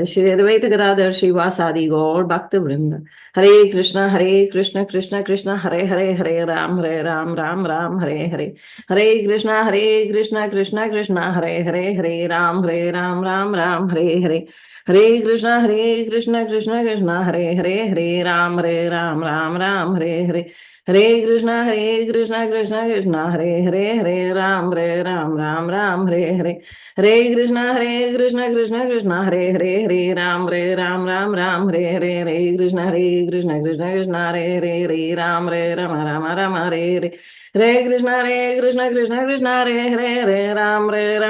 श्री अद्वैत गदाधर श्रीवासादि गौर भक्त वृंद। हरे कृष्णा कृष्ण कृष्ण हरे हरे, हरे राम राम राम हरे हरे। हरे कृष्णा कृष्ण कृष्ण हरे हरे, हरे राम राम राम हरे हरे। हरे कृष्णा कृष्ण कृष्ण हरे हरे, हरे राम राम राम हरे हरे। हरे कृष्णा कृष्ण कृष्ण हरे हरे, हरे राम राम राम हरे हरे। हरे कृष्णा कृष्ण कृष्ण हरे हरे, हरे राम राम हरे हरे। हरे कृष्णा कृष्ण कृष्ण हरे हरे, हरे राम राम हरे हरे। हरे कृष्णा कृष्ण कृष्ण हरे हरे, हरे राम राम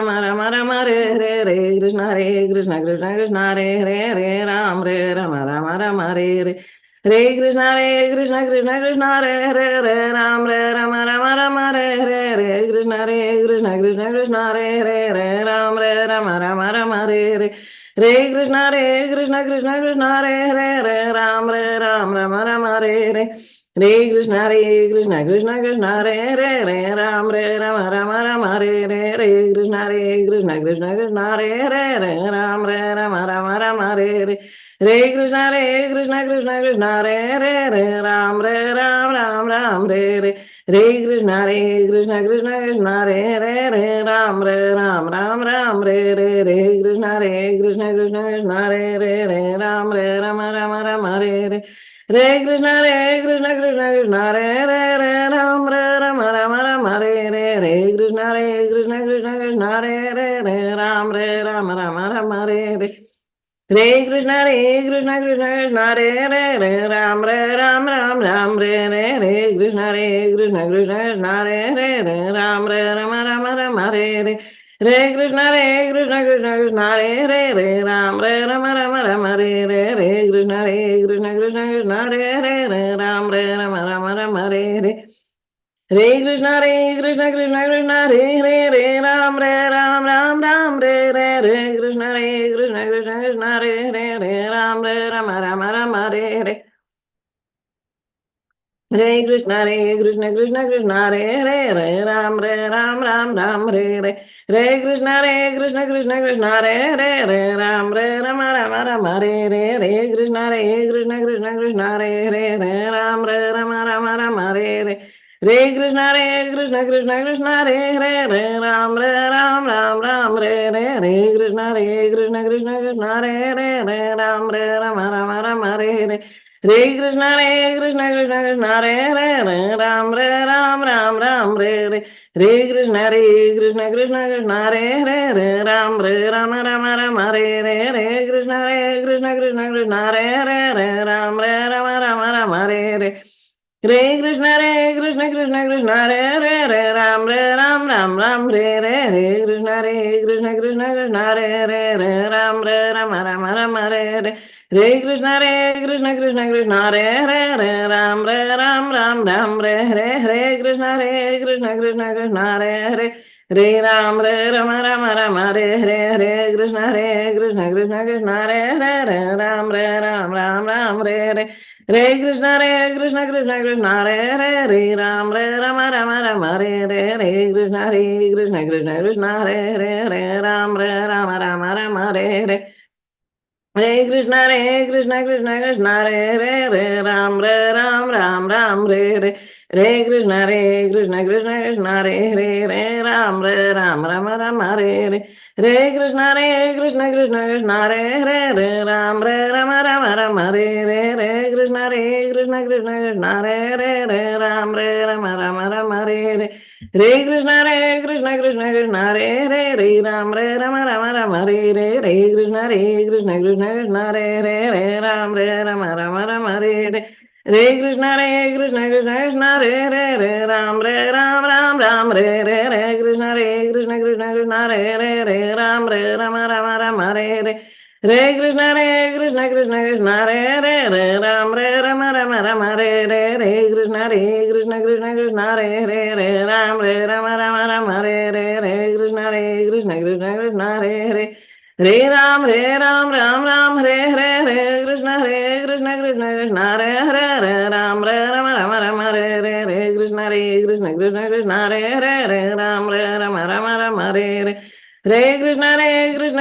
हरे हरे। हरे कृष्णा कृष्ण कृष्ण हरे हरे, हरे राम राम हरे हरे। हरे कृष्णा कृष्ण कृष्ण हरे हरे, हरे राम राम हरे हरे। हरे कृष्णा कृष्ण कृष्ण हरे हरे, हरे राम राम हरे हरे। हरे कृष्णा कृष्ण कृष्ण हरे हरे, हरे राम राम हरे हरे। हरे कृष्णा कृष्ण कृष्ण हरे हरे, हरे राम राम हरे हरे। हरे कृष्णा कृष्ण कृष्ण हरे हरे, हरे राम राम हरे हरे। हरे कृष्णा कृष्ण कृष्ण हरे हरे, हरे राम राम हरे हरे। हरे कृष्णा कृष्ण कृष्ण हरे हरे, हरे राम राम हरे हरे। हरे कृष्णा कृष्ण कृष्ण हरे हरे, हरे राम राम हरे हरे। हरे कृष्णा कृष्ण कृष्ण हरे हरे, हरे राम राम हरे हरे। हरे कृष्णा कृष्ण कृष्ण हरे हरे, हरे राम राम हरे हरे। हरे कृष्णा कृष्ण कृष्ण हरे हरे, हरे राम राम हरे हरे। हरे कृष्णा कृष्ण कृष्ण हरे हरे, हरे राम राम हरे हरे। हरे कृष्णा कृष्ण कृष्ण हरे हरे, हरे राम राम हरे हरे। हरे कृष्णा कृष्ण कृष्ण हरे हरे, हरे राम राम हरे हरे। हरे कृष्णा कृष्ण कृष्ण हरे हरे, हरे राम राम हरे हरे। हरे कृष्णा कृष्ण कृष्ण हरे हरे, हरे राम राम हरे हरे। हरे कृष्णा कृष्ण कृष्ण हरे हरे, हरे राम राम हरे हरे। हरे कृष्णा कृष्ण कृष्ण हरे हरे, हरे राम राम हरे हरे। हरे कृष्णा कृष्ण कृष्ण हरे हरे, हरे राम राम हरे हरे। हरे कृष्णा कृष्ण कृष्ण हरे हरे, हरे राम राम हरे हरे। हरे कृष्णा कृष्ण कृष्ण हरे हरे, हरे राम राम हरे हरे। हरे कृष्णा कृष्ण कृष्ण हरे हरे, हरे राम हरे हरे। हरे कृष्णा कृष्ण कृष्ण हरे हरे, हरे राम हरे हरे। हरे कृष्णा कृष्ण कृष्ण हरे हरे, हरे राम हरे हरे। हरे कृष्णा कृष्ण कृष्ण हरे हरे, हरे राम हरे हरे। हरे कृष्णा कृष्ण कृष्ण हरे हरे, हरे राम हरे हरे। हरे कृष्णा कृष्ण कृष्ण हरे हरे, हरे राम हरे हरे। हरे कृष्णा कृष्ण कृष्ण हरे हरे, हरे राम हरे हरे। हरे कृष्णा कृष्ण कृष्ण हरे हरे, हरे राम हरे हरे। हरे कृष्णा कृष्ण कृष्ण हरे हरे, हरे राम हरे हरे। हरे कृष्णा कृष्ण कृष्ण हरे हरे, हरे राम हरे हरे। हरे कृष्णा कृष्ण कृष्ण हरे हरे, हरे राम हरे हरे। हरे कृष्णा कृष्ण कृष्ण हरे हरे, हरे राम हरे हरे। हरे कृष्णा कृष्ण कृष्ण हरे हरे, हरे राम हरे हरे। हरे कृष्णा कृष्ण कृष्ण हरे हरे, हरे राम हरे हरे। हरे कृष्णा कृष्ण कृष्ण हरे हरे, हरे राम हरे हरे। हरे कृष्णा कृष्ण कृष्ण हरे हरे, हरे राम हरे हरे। हरे कृष्णा कृष्ण कृष्ण हरे हरे, हरे राम हरे हरे। हरे कृष्णा कृष्ण कृष्ण हरे हरे, हरे राम हरे हरे। हरे कृष्णा कृष्ण कृष्ण हरे हरे, हरे राम हरे हरे। हरे कृष्णा कृष्ण कृष्ण हरे हरे, हरे राम हरे हरे। हरे कृष्णा कृष्ण कृष्ण हरे हरे, हरे राम हरे हरे। हरे कृष्णा कृष्ण कृष्ण हरे हरे, हरे राम हरे हरे। हरे कृष्णा कृष्ण कृष्ण हरे हरे, हरे Ram Hare Hare. Hare Krishna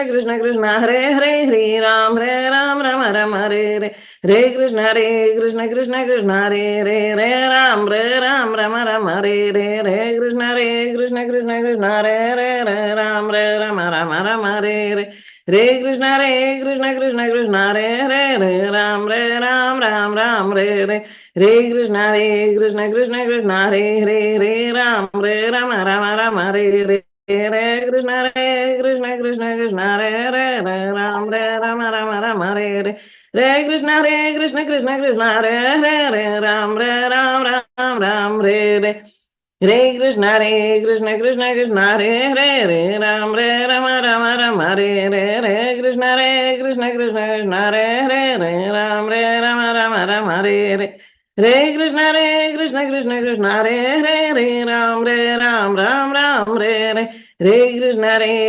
Krishna Hare Hare Hare Ram Ram Hare Hare Hare Krishna Krishna Krishna Hare Hare Ram Ram Hare Hare Krishna Krishna Krishna Hare Ram Hare Krishna Krishna Hare Ram Hare Krishna Krishna Krishna Hare Ram Hare Hare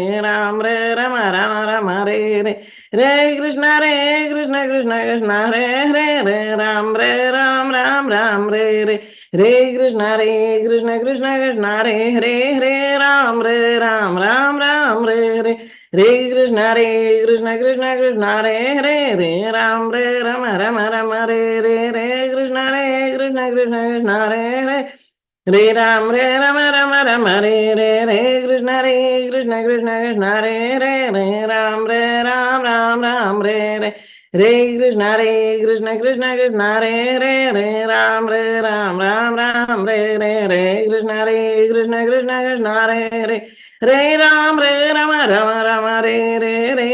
Krishna Krishna Krishna Hare Krishna Krishna Krishna Hare Ram Hare Krishna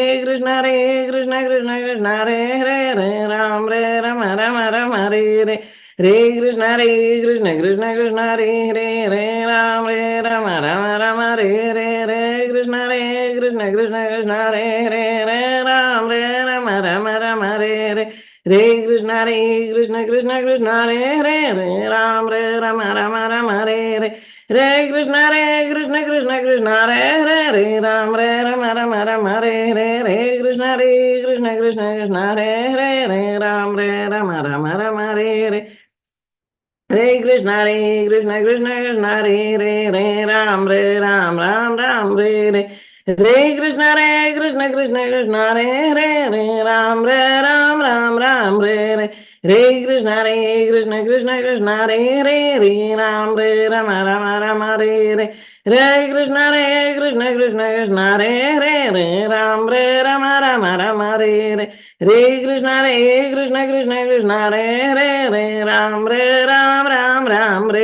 Krishna Hare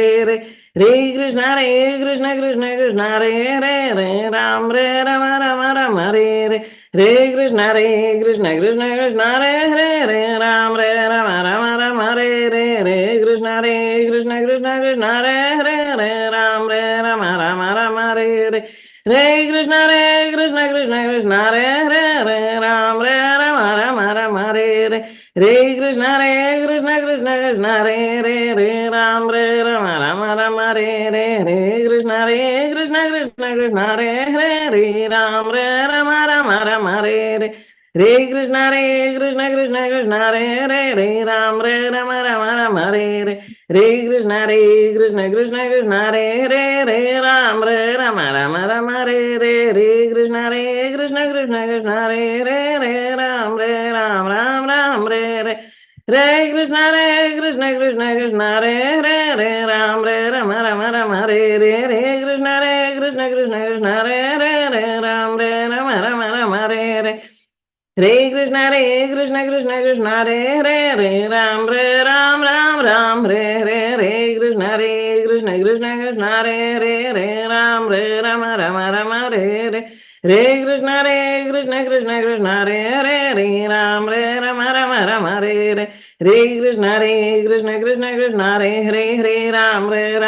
Ram Hare Krishna Krishna Hare Krishna Krishna Hare Krishna Krishna Hare Ram Krishna Krishna Krishna Krishna Hare Krishna Krishna Krishna Hare Hare Rama Hare Hare Krishna Krishna Hare Hare Ram Hare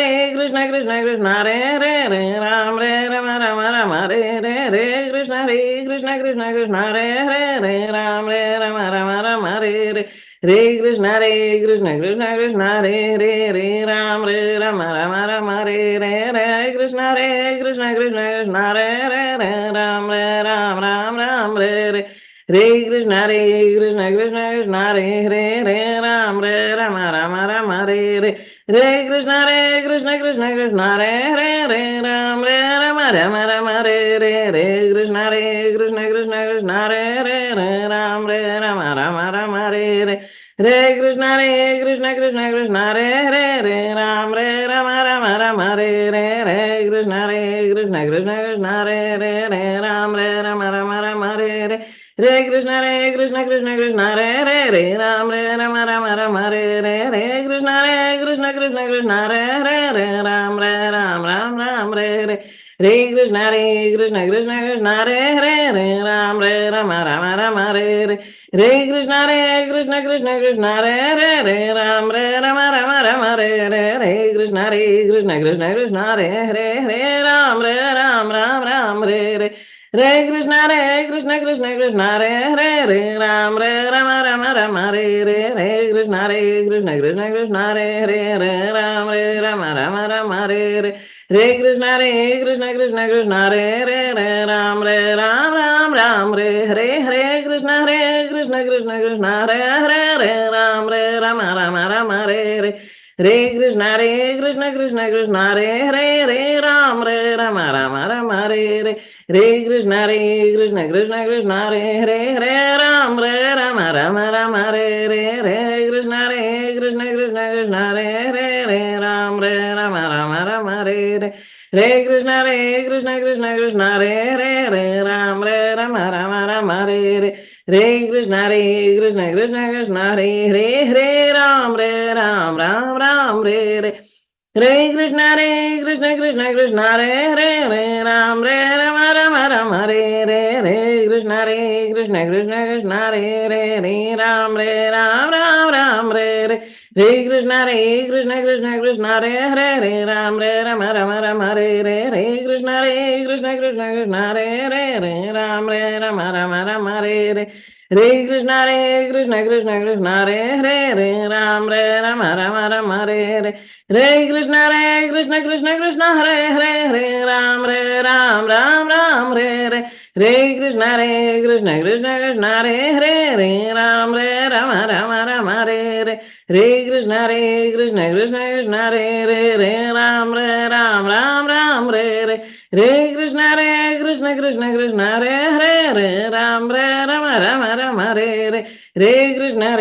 Krishna Krishna Hare Ram Hare Krishna Krishna Hare Ram Hare Krishna Krishna Hare Ram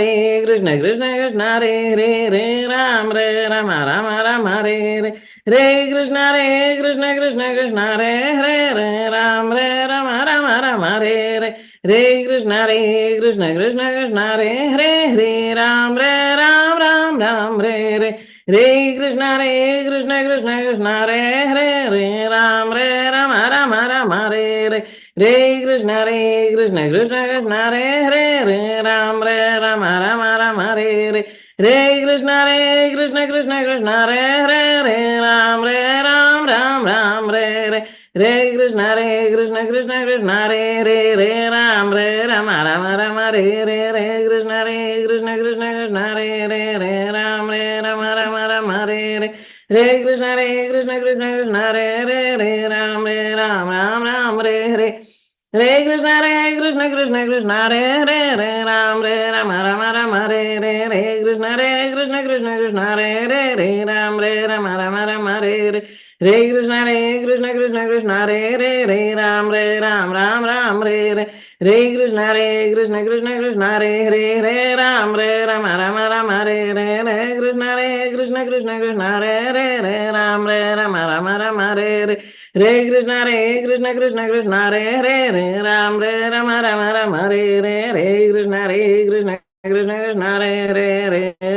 Hare Krishna Krishna Re Rama Re Krishna Ram Re Krishna Krishna Re Rama Re Krishna Rama Re Krishna Re Rama Krishna Krishna Hare Hare Hare Ram Hare Ram Hare Krishna Krishna Hare Ram Hare Krishna Krishna Krishna Hare Ram Hare Krishna Krishna Krishna Hare Ram Hare Hare Krishna Krishna Krishna Hare Ram Hare Krishna Krishna Krishna Hare Hare Krishna Krishna Krishna Hare Ram Hare Krishna Krishna Krishna Hare Ram Hare Krishna Krishna Krishna Hare Ram Hare Hare Krishna Krishna Krishna Hare Ram Hare Krishna Krishna Krishna Hare Ram Hare Hare Krishna Krishna Hare Ram Hare Krishna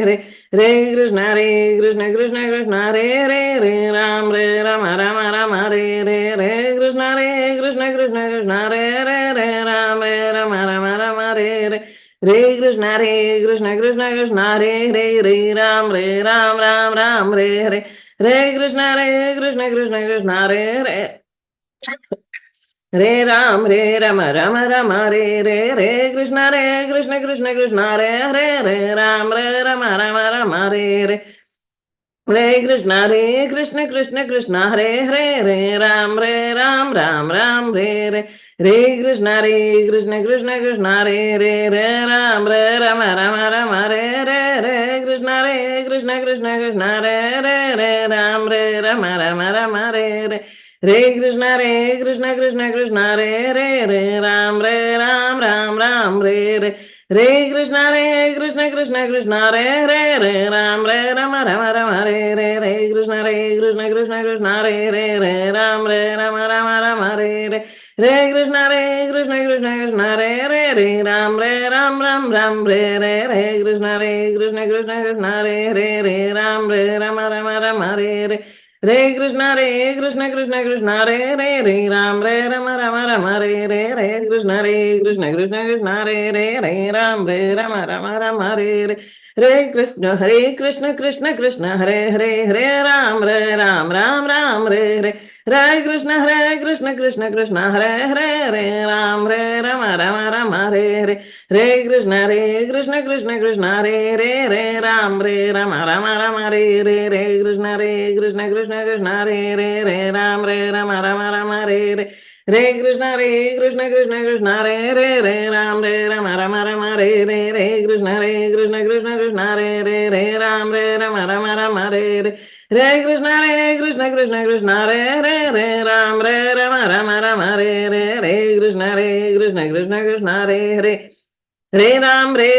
Krishna Hare Krishna Krishna Hare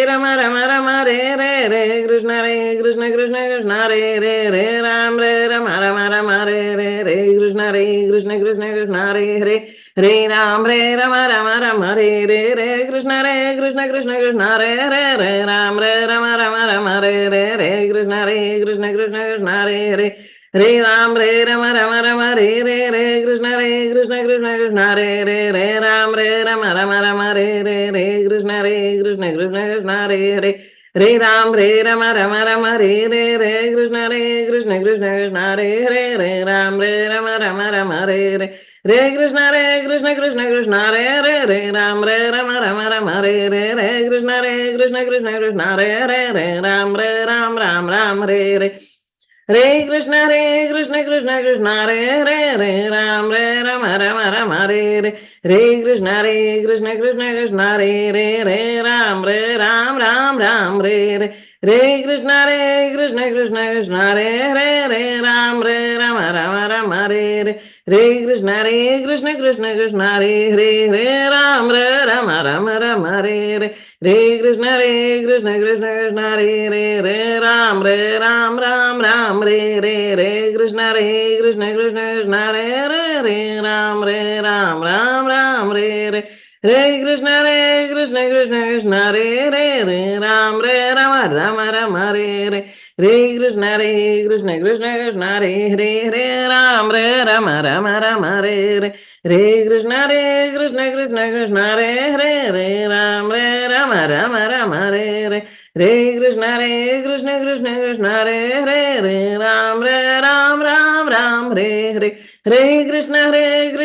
Rama Rama Hare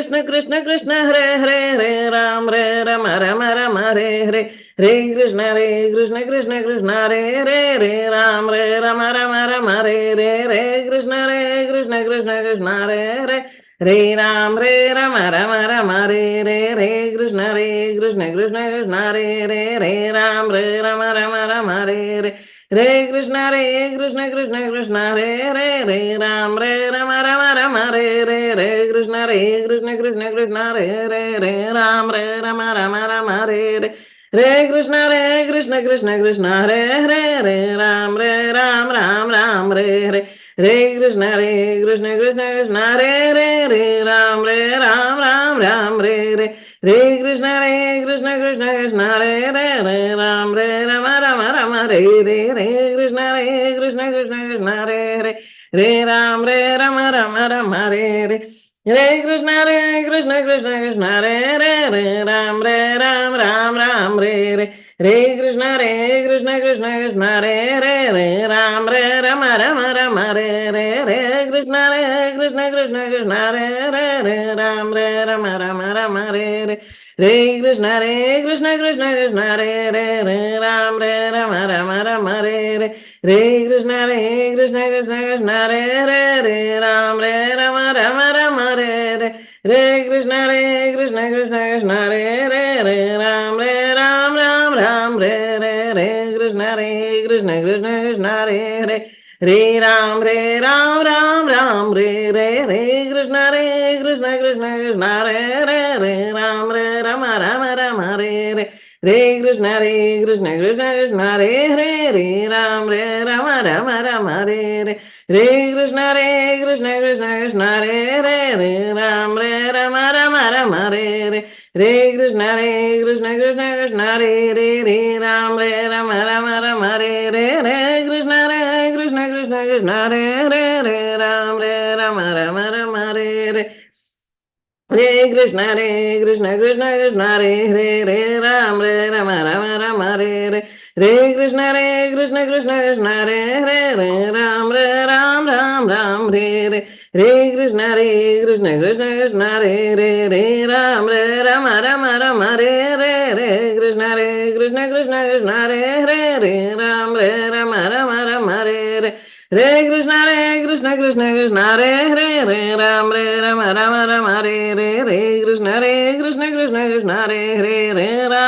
Krishna Krishna Hare Rama Rama Hare Krishna Ram Hare Krishna Re Rama Re Krishna Re Rama Re Krishna Ram Re Krishna Rama Re Krishna Rama Re Rama Hare Krishna Krishna Krishna Hare Ram Hare Hare Krishna Krishna Ram Hare Krishna Krishna Ram Hare Krishna Krishna Ram Hare Krishna Krishna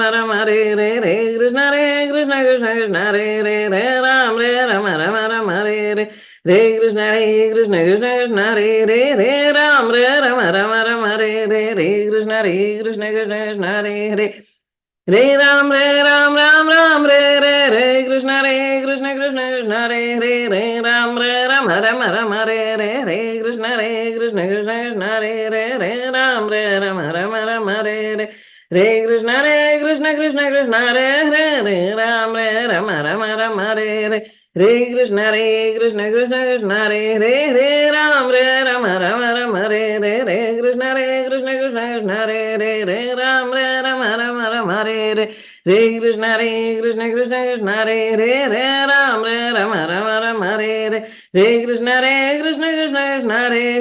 Ram Hare Krishna Krishna Re Krishna Re Krishna Re Krishna Hare Krishna, Krishna Krishna, Hare Ram, Rama Rama, Hare Krishna, Krishna Krishna, Hare Re Ram Ram Ram Re Krishna Krishna Krishna Re Ram Rama Rama Re Krishna Krishna Krishna Re Ram Rama Rama Re Krishna Krishna Krishna Krishna Re Ram Rama Rama Re Krishna Krishna Krishna Krishna Re Ram Rama Rama Re Krishna Krishna Krishna Krishna Re Ram Rama Rama Re Krishna Krishna Krishna Re Ram Rama Rama Re Krishna Krishna Krishna Krishna Re Ram Ram Re Krishna Krishna Krishna Krishna Re Ram Rama Rama Re Krishna Krishna Krishna Krishna Re Ram Ram Re Krishna Krishna Krishna Krishna Re Ram Rama Re Krishna Krishna Krishna Krishna Re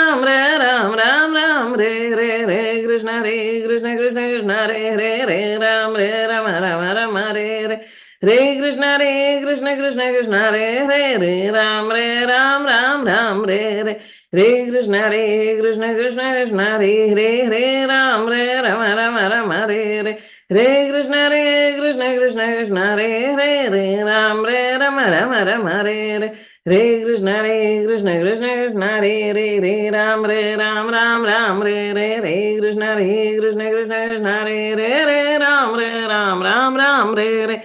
Ram Rama Re Krishna Krishna Krishna Krishna Re Ram Ram Re Krishna Krishna Krishna Krishna Re Ram Re Krishna Krishna Krishna Krishna Re Ram Rama Re Krishna Krishna Krishna Krishna Re Ram Rama Re Krishna Krishna Krishna Krishna Re Ram Re Krishna Krishna Krishna Krishna Re Ram Rama Re Krishna Krishna Krishna Krishna Re Ram Rama Re Krishna Krishna Krishna Krishna Ram Re Krishna Krishna Krishna Krishna Re Ram Rama Re Krishna Krishna Krishna Krishna Re Ram Rama Re Krishna Krishna Krishna Krishna Re Ram Rama Re Krishna Krishna Krishna Krishna Re Ram Rama Re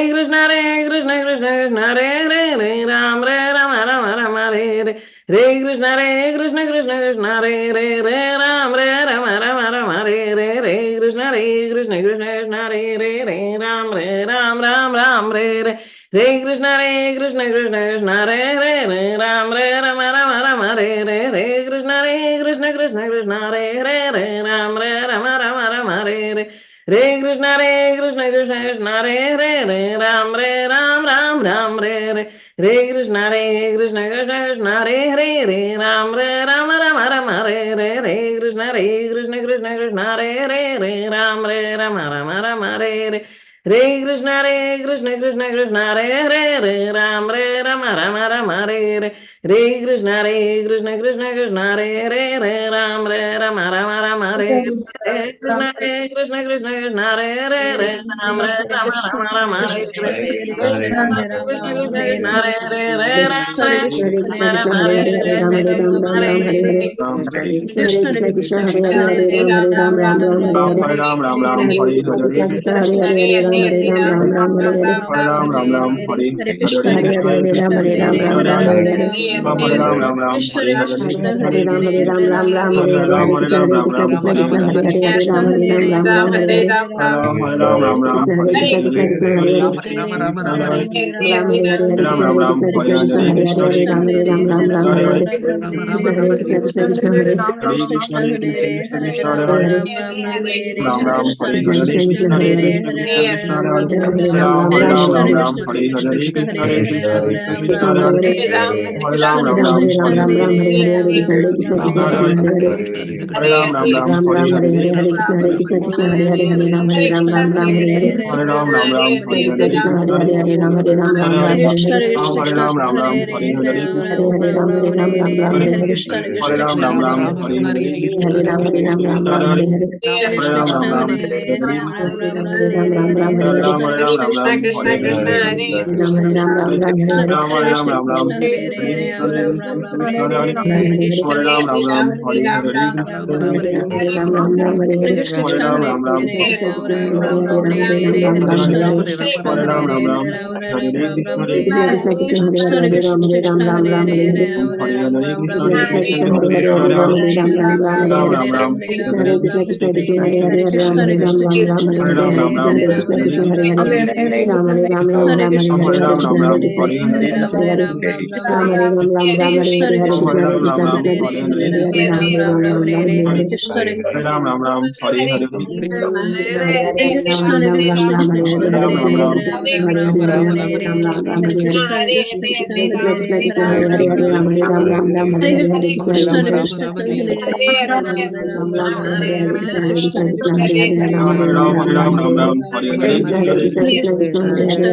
Krishna Krishna Krishna Krishna Re Ram Rama Re Krishna Krishna Krishna Krishna Krishna Hare Hare Hare Ram Hare Ram Ram Ram Hare Hare Krishna Krishna Krishna Hare Hare Hare Ram Hare Ram Ram Ram Hare Hare Krishna Krishna Krishna Hare Hare Hare Ram Hare Ram Ram Ram Hare Hare Hare Krishna Hare Hare Hare Ram Hare Ram Ram Ram Hare Hare Hare Hare Ram Hare Ram Ram Ram Hare Hare Hare Krishna Krishna Krishna Hare Hare Hare Ram Hare Ram Ram Ram Hare Hare Krishna Hare Krishna Krishna Krishna Hare Hare Ram Hare Hare Hare Krishna Hare Krishna Krishna Krishna Hare Hare Hare Ram Hare Ram Ram Ram Hare Hare Krishna Hare Krishna Krishna Krishna Hare Hare Krishna Krishna Krishna Hare Hare Ram Hare Ram Ram Ram Hare Hare Krishna Hare Hare Ram Hare Ram Ram Ram Hare Hare Hare Krishna Krishna Krishna Hare Hare Ram Ram Hare Hare Hare Krishna Krishna Hare Hare Hare Ram Hare Ram Ram Ram Hare Hare Hare Krishna Krishna Hare Hare Hare Ram Hare Ram Ram Ram Hare Hare Hare Hare Ram Hare Ram Ram Ram Hare Hare Hare Ram Hare Ram Ram Ram Hare Hare Hare Ram Ram Ram Hare Hare Ram Hare Ram Ram Ram Hare Hare Ram Hare Hare Hare Ram Ram Ram Hare Hare Krishna Krishna Hare Hare Hare Ram Hare Ram Ram Ram Hare Hare Krishna Krishna Krishna Hare Hare Hare Ram Hare Ram Ram Ram Hare Hare Krishna Krishna Krishna Hare Hare Hare Ram Hare Ram Ram Ram Hare Hare Krishna Hare Krishna Krishna Krishna Hare Hare Hare Ram Hare Ram Ram Ram Hare Hare Hare Krishna Hare Krishna Krishna Hare Hare Ram Hare Ram Ram Ram Hare Hare Hare Krishna Hare Krishna Krishna Hare Hare Ram Hare Ram Ram Ram Hare Hare Hare Krishna Hare Krishna Krishna Krishna Hare Hare Hare Ram Hare Ram Ram Ram Hare Hare Krishna Hare Hare Hare Ram Hare Ram Ram Ram Hare Hare Hare Krishna Hare Krishna Krishna Hare Hare Hare Ram Hare Ram Ram Ram Hare Hare Hare Krishna Krishna Krishna Hare Hare Hare Ram Hare Ram Ram Ram Hare Hare Hare Krishna Hare Krishna Krishna Krishna Hare Ram Hare Ram Ram Ram Hare Hare Krishna Hare Krishna Krishna Hare Hare Ram Hare Ram Ram Ram Hare Hare Hare Krishna, Hare Krishna, Krishna Hare Hare, Ram Hare Ram, Ram Ram Hare Hare, Hare Krishna, Krishna Krishna, Hare Hare, Hare Ram Ram Ram Hare Hare, Hare Krishna, Hare Krishna, Krishna Krishna, Hare Hare, Ram Hare Ram, Ram Ram Hare Hare, Hare Krishna, Krishna Krishna, Hare Hare, Ram Ram Hare Hare, Ram Ram Hare Hare, Hare Krishna, Hare Krishna, Ram Ram Ram Hare Hare, Ram Hare Hare, Krishna Krishna Krishna, Hare Hare, Hare Ram Hare Ram, Ram Ram Hare Hare, Krishna Krishna Hare Hare, Ram Hare Ram, Ram Ram Hare Hare, Hare Krishna, Krishna Krishna, Hare Hare, Ram Hare Ram, Ram Ram Hare Hare, Krishna Hare Hare, Hare Hare, Ram Ram Ram Hare Hare, Hare Krishna, Krishna Krishna, Ram Hare Ram, Ram Ram Hare Hare, Hare Krishna, Krishna Krishna, Hare Hare, Ram Hare Ram, Ram Ram Hare Hare, Hare Krishna, Krishna Krishna, Hare Hare, Ram Ram Hare Hare, Hare Krishna, Krishna Krishna, Hare Hare, Ram Hare Ram, Ram Ram Hare Hare, Hare Krishna, Krishna Krishna, Hare Hare, Hare Ram Hare Ram, Ram Ram Hare Hare, Hare Krishna, Krishna Krishna, Hare Hare, Hare Ram Hare Ram, Ram Ram Hare Hare, Krishna Hare Hare, Hare Ram Hare Ram, Ram Ram Hare Hare, Krishna Hare Hare, Hare Ram Hare Ram, Ram Ram Hare Hare, Hare Krishna, Krishna Krishna, Hare Hare, Hare Ram Hare Ram, Ram Ram Hare Hare, Krishna Hare Hare, Hare Ram Hare Ram, Ram Ram Hare Hare, Hare Krishna, Krishna Hare Hare, Hare Ram Hare Ram, Ram Ram Hare Hare, Hare Krishna, Krishna Krishna, Hare Hare, Hare Ram Hare Ram, Ram Ram Hare Hare, Hare Krishna, Hare Krishna Krishna, Hare Hare, Ram Ram Ram Hare Hare, Hare Krishna, Hare Krishna, Krishna Krishna, Hare Hare, Hare Ram Hare Ram, Ram Ram Hare Hare, Krishna Hare Krishna, Krishna Krishna, Hare Hare, Hare Ram Hare Ram, Ram Ram Hare Hare, Hare Krishna, Hare Krishna, Krishna Krishna, Hare Hare, Hare Ram Hare Ram, Ram Ram Hare Hare, Hare Krishna, Krishna Krishna, Hare Hare, Hare Ram Hare Ram, Ram Ram Hare Hare, Krishna Hare Hare, Hare Ram Hare Ram, Ram Ram Hare Hare, Hare Krishna, Hare Krishna, Krishna Hare Hare, Hare Ram Hare Ram, Ram Ram Hare Hare, Krishna Krishna, Krishna Hare Hare, Hare Ram Hare Ram, Ram Ram Hare Hare, Hare Krishna, Hare Krishna, Krishna Hare Hare, Ram Hare Ram, Ram Ram Hare Hare, Hare Krishna, Hare Krishna, Krishna Krishna, Hare Hare, Hare Ram Hare Ram, Ram Ram Hare Hare, Hare Hare, Hare Ram Hare Ram, Ram Ram Hare Hare, Hare Hare, Hare Ram Hare Ram, Ram Ram Hare Hare, Hare Krishna, Krishna Krishna, Hare Hare, Ram Ram Hare Hare, Hare Krishna, Hare Krishna, Krishna Hare Hare, Hare Ram Hare Ram, Ram Ram Hare Hare, Krishna Krishna, Hare Ram Hare Ram, Ram Ram Hare Hare, Hare Krishna, Krishna Krishna, Hare Hare, Ram Hare Ram, Ram Ram Hare Hare, Hare Krishna, Hare Hare, Ram Hare Ram, Ram Ram Hare Hare, Hare Krishna, Hare Krishna, Krishna Krishna, Hare Hare, Ram Hare Hare, Ram Ram Hare Hare, Krishna Chaitanya Prabhu Nityananda Shri Advaita Shri Vasadi Gaur Bhaktavrinda, Ram Ram Ram Hare Hare, Krishna Hare Krishna, Krishna Krishna, Hare Hare, Ram Hare Ram, Ram Ram Hare Hare, Hare Krishna, Hare Krishna, Krishna Hare Hare, Ram Hare Ram, Ram Ram Hare Hare, Hare Hare, Ram Hare Ram, Ram Ram Hare Hare, Hare Krishna, Hare Krishna, Krishna Hare Hare, Ram Hare Ram, Ram Ram Hare Hare, Hare Hare, Hare Ram Hare Ram, Ram Ram Hare Hare, Ram Hare Ram, Ram Ram Hare Hare, Krishna Hare Krishna, Krishna Krishna Hare Hare, Ram Hare Ram, Ram Ram Hare Hare, Hare Ram Hare Ram, Ram Ram Hare Hare, Ram Ram Ram Hare Hare, Hare Krishna, Hare Krishna, Krishna Krishna Hare Hare, Hare Krishna, Krishna Krishna, Hare Hare, Ram Hare Ram, Ram Ram Hare Hare, Krishna Hare Krishna, Krishna Krishna, Hare Hare, Ram Hare Ram, Ram Ram Hare Hare, Krishna Krishna, Hare Hare, Hare Ram Hare Ram, Ram Ram Hare Hare, Hare Krishna, Hare Krishna, Krishna Hare Hare, Hare Ram Hare Ram, Ram Ram Hare Hare, Hare Krishna, Hare Hare, Ram Hare Ram, Ram Ram Hare Hare, Hare Krishna, Krishna Hare Hare, Hare Ram Hare Ram, Ram Ram Hare Hare, Hare Krishna, Hare Krishna, Krishna Hare Hare, Ram Hare Ram, Ram Ram Hare Hare, Krishna Hare Krishna, Krishna Krishna, Hare Hare, Ram Hare Ram, Ram Ram Hare Hare, Hare Krishna, Hare Krishna, Krishna Hare Hare, Krishna Hare Ram, Ram Hare Hare, Hare Krishna, Krishna Krishna, Hare Hare, Ram Hare Ram, Ram Ram Hare Hare, Hare Krishna, Hare Krishna, Ram Hare Ram, Ram Ram Hare Hare, Krishna Hare Krishna, Krishna Krishna, Hare Hare, Ram Hare Hare, Ram Ram Hare Hare, Hare Krishna, Krishna Hare Hare, Hare Ram Hare Ram, Ram Ram Hare Hare, Krishna Krishna, Hare Hare, Ram Hare Ram, Ram Ram Hare Hare, Hare Krishna, Hare Krishna, Krishna Krishna, Hare Hare, Ram Hare Ram, Ram Ram Hare Hare, Krishna Krishna, Hare Hare, Ram Hare Ram, Ram Ram Hare Hare, Hare Krishna, Hare Krishna, Krishna Hare Hare, Ram Hare Ram, Ram Ram Hare Hare, Krishna Krishna, Hare Hare, Hare Ram Hare Ram, Ram Ram Hare Hare,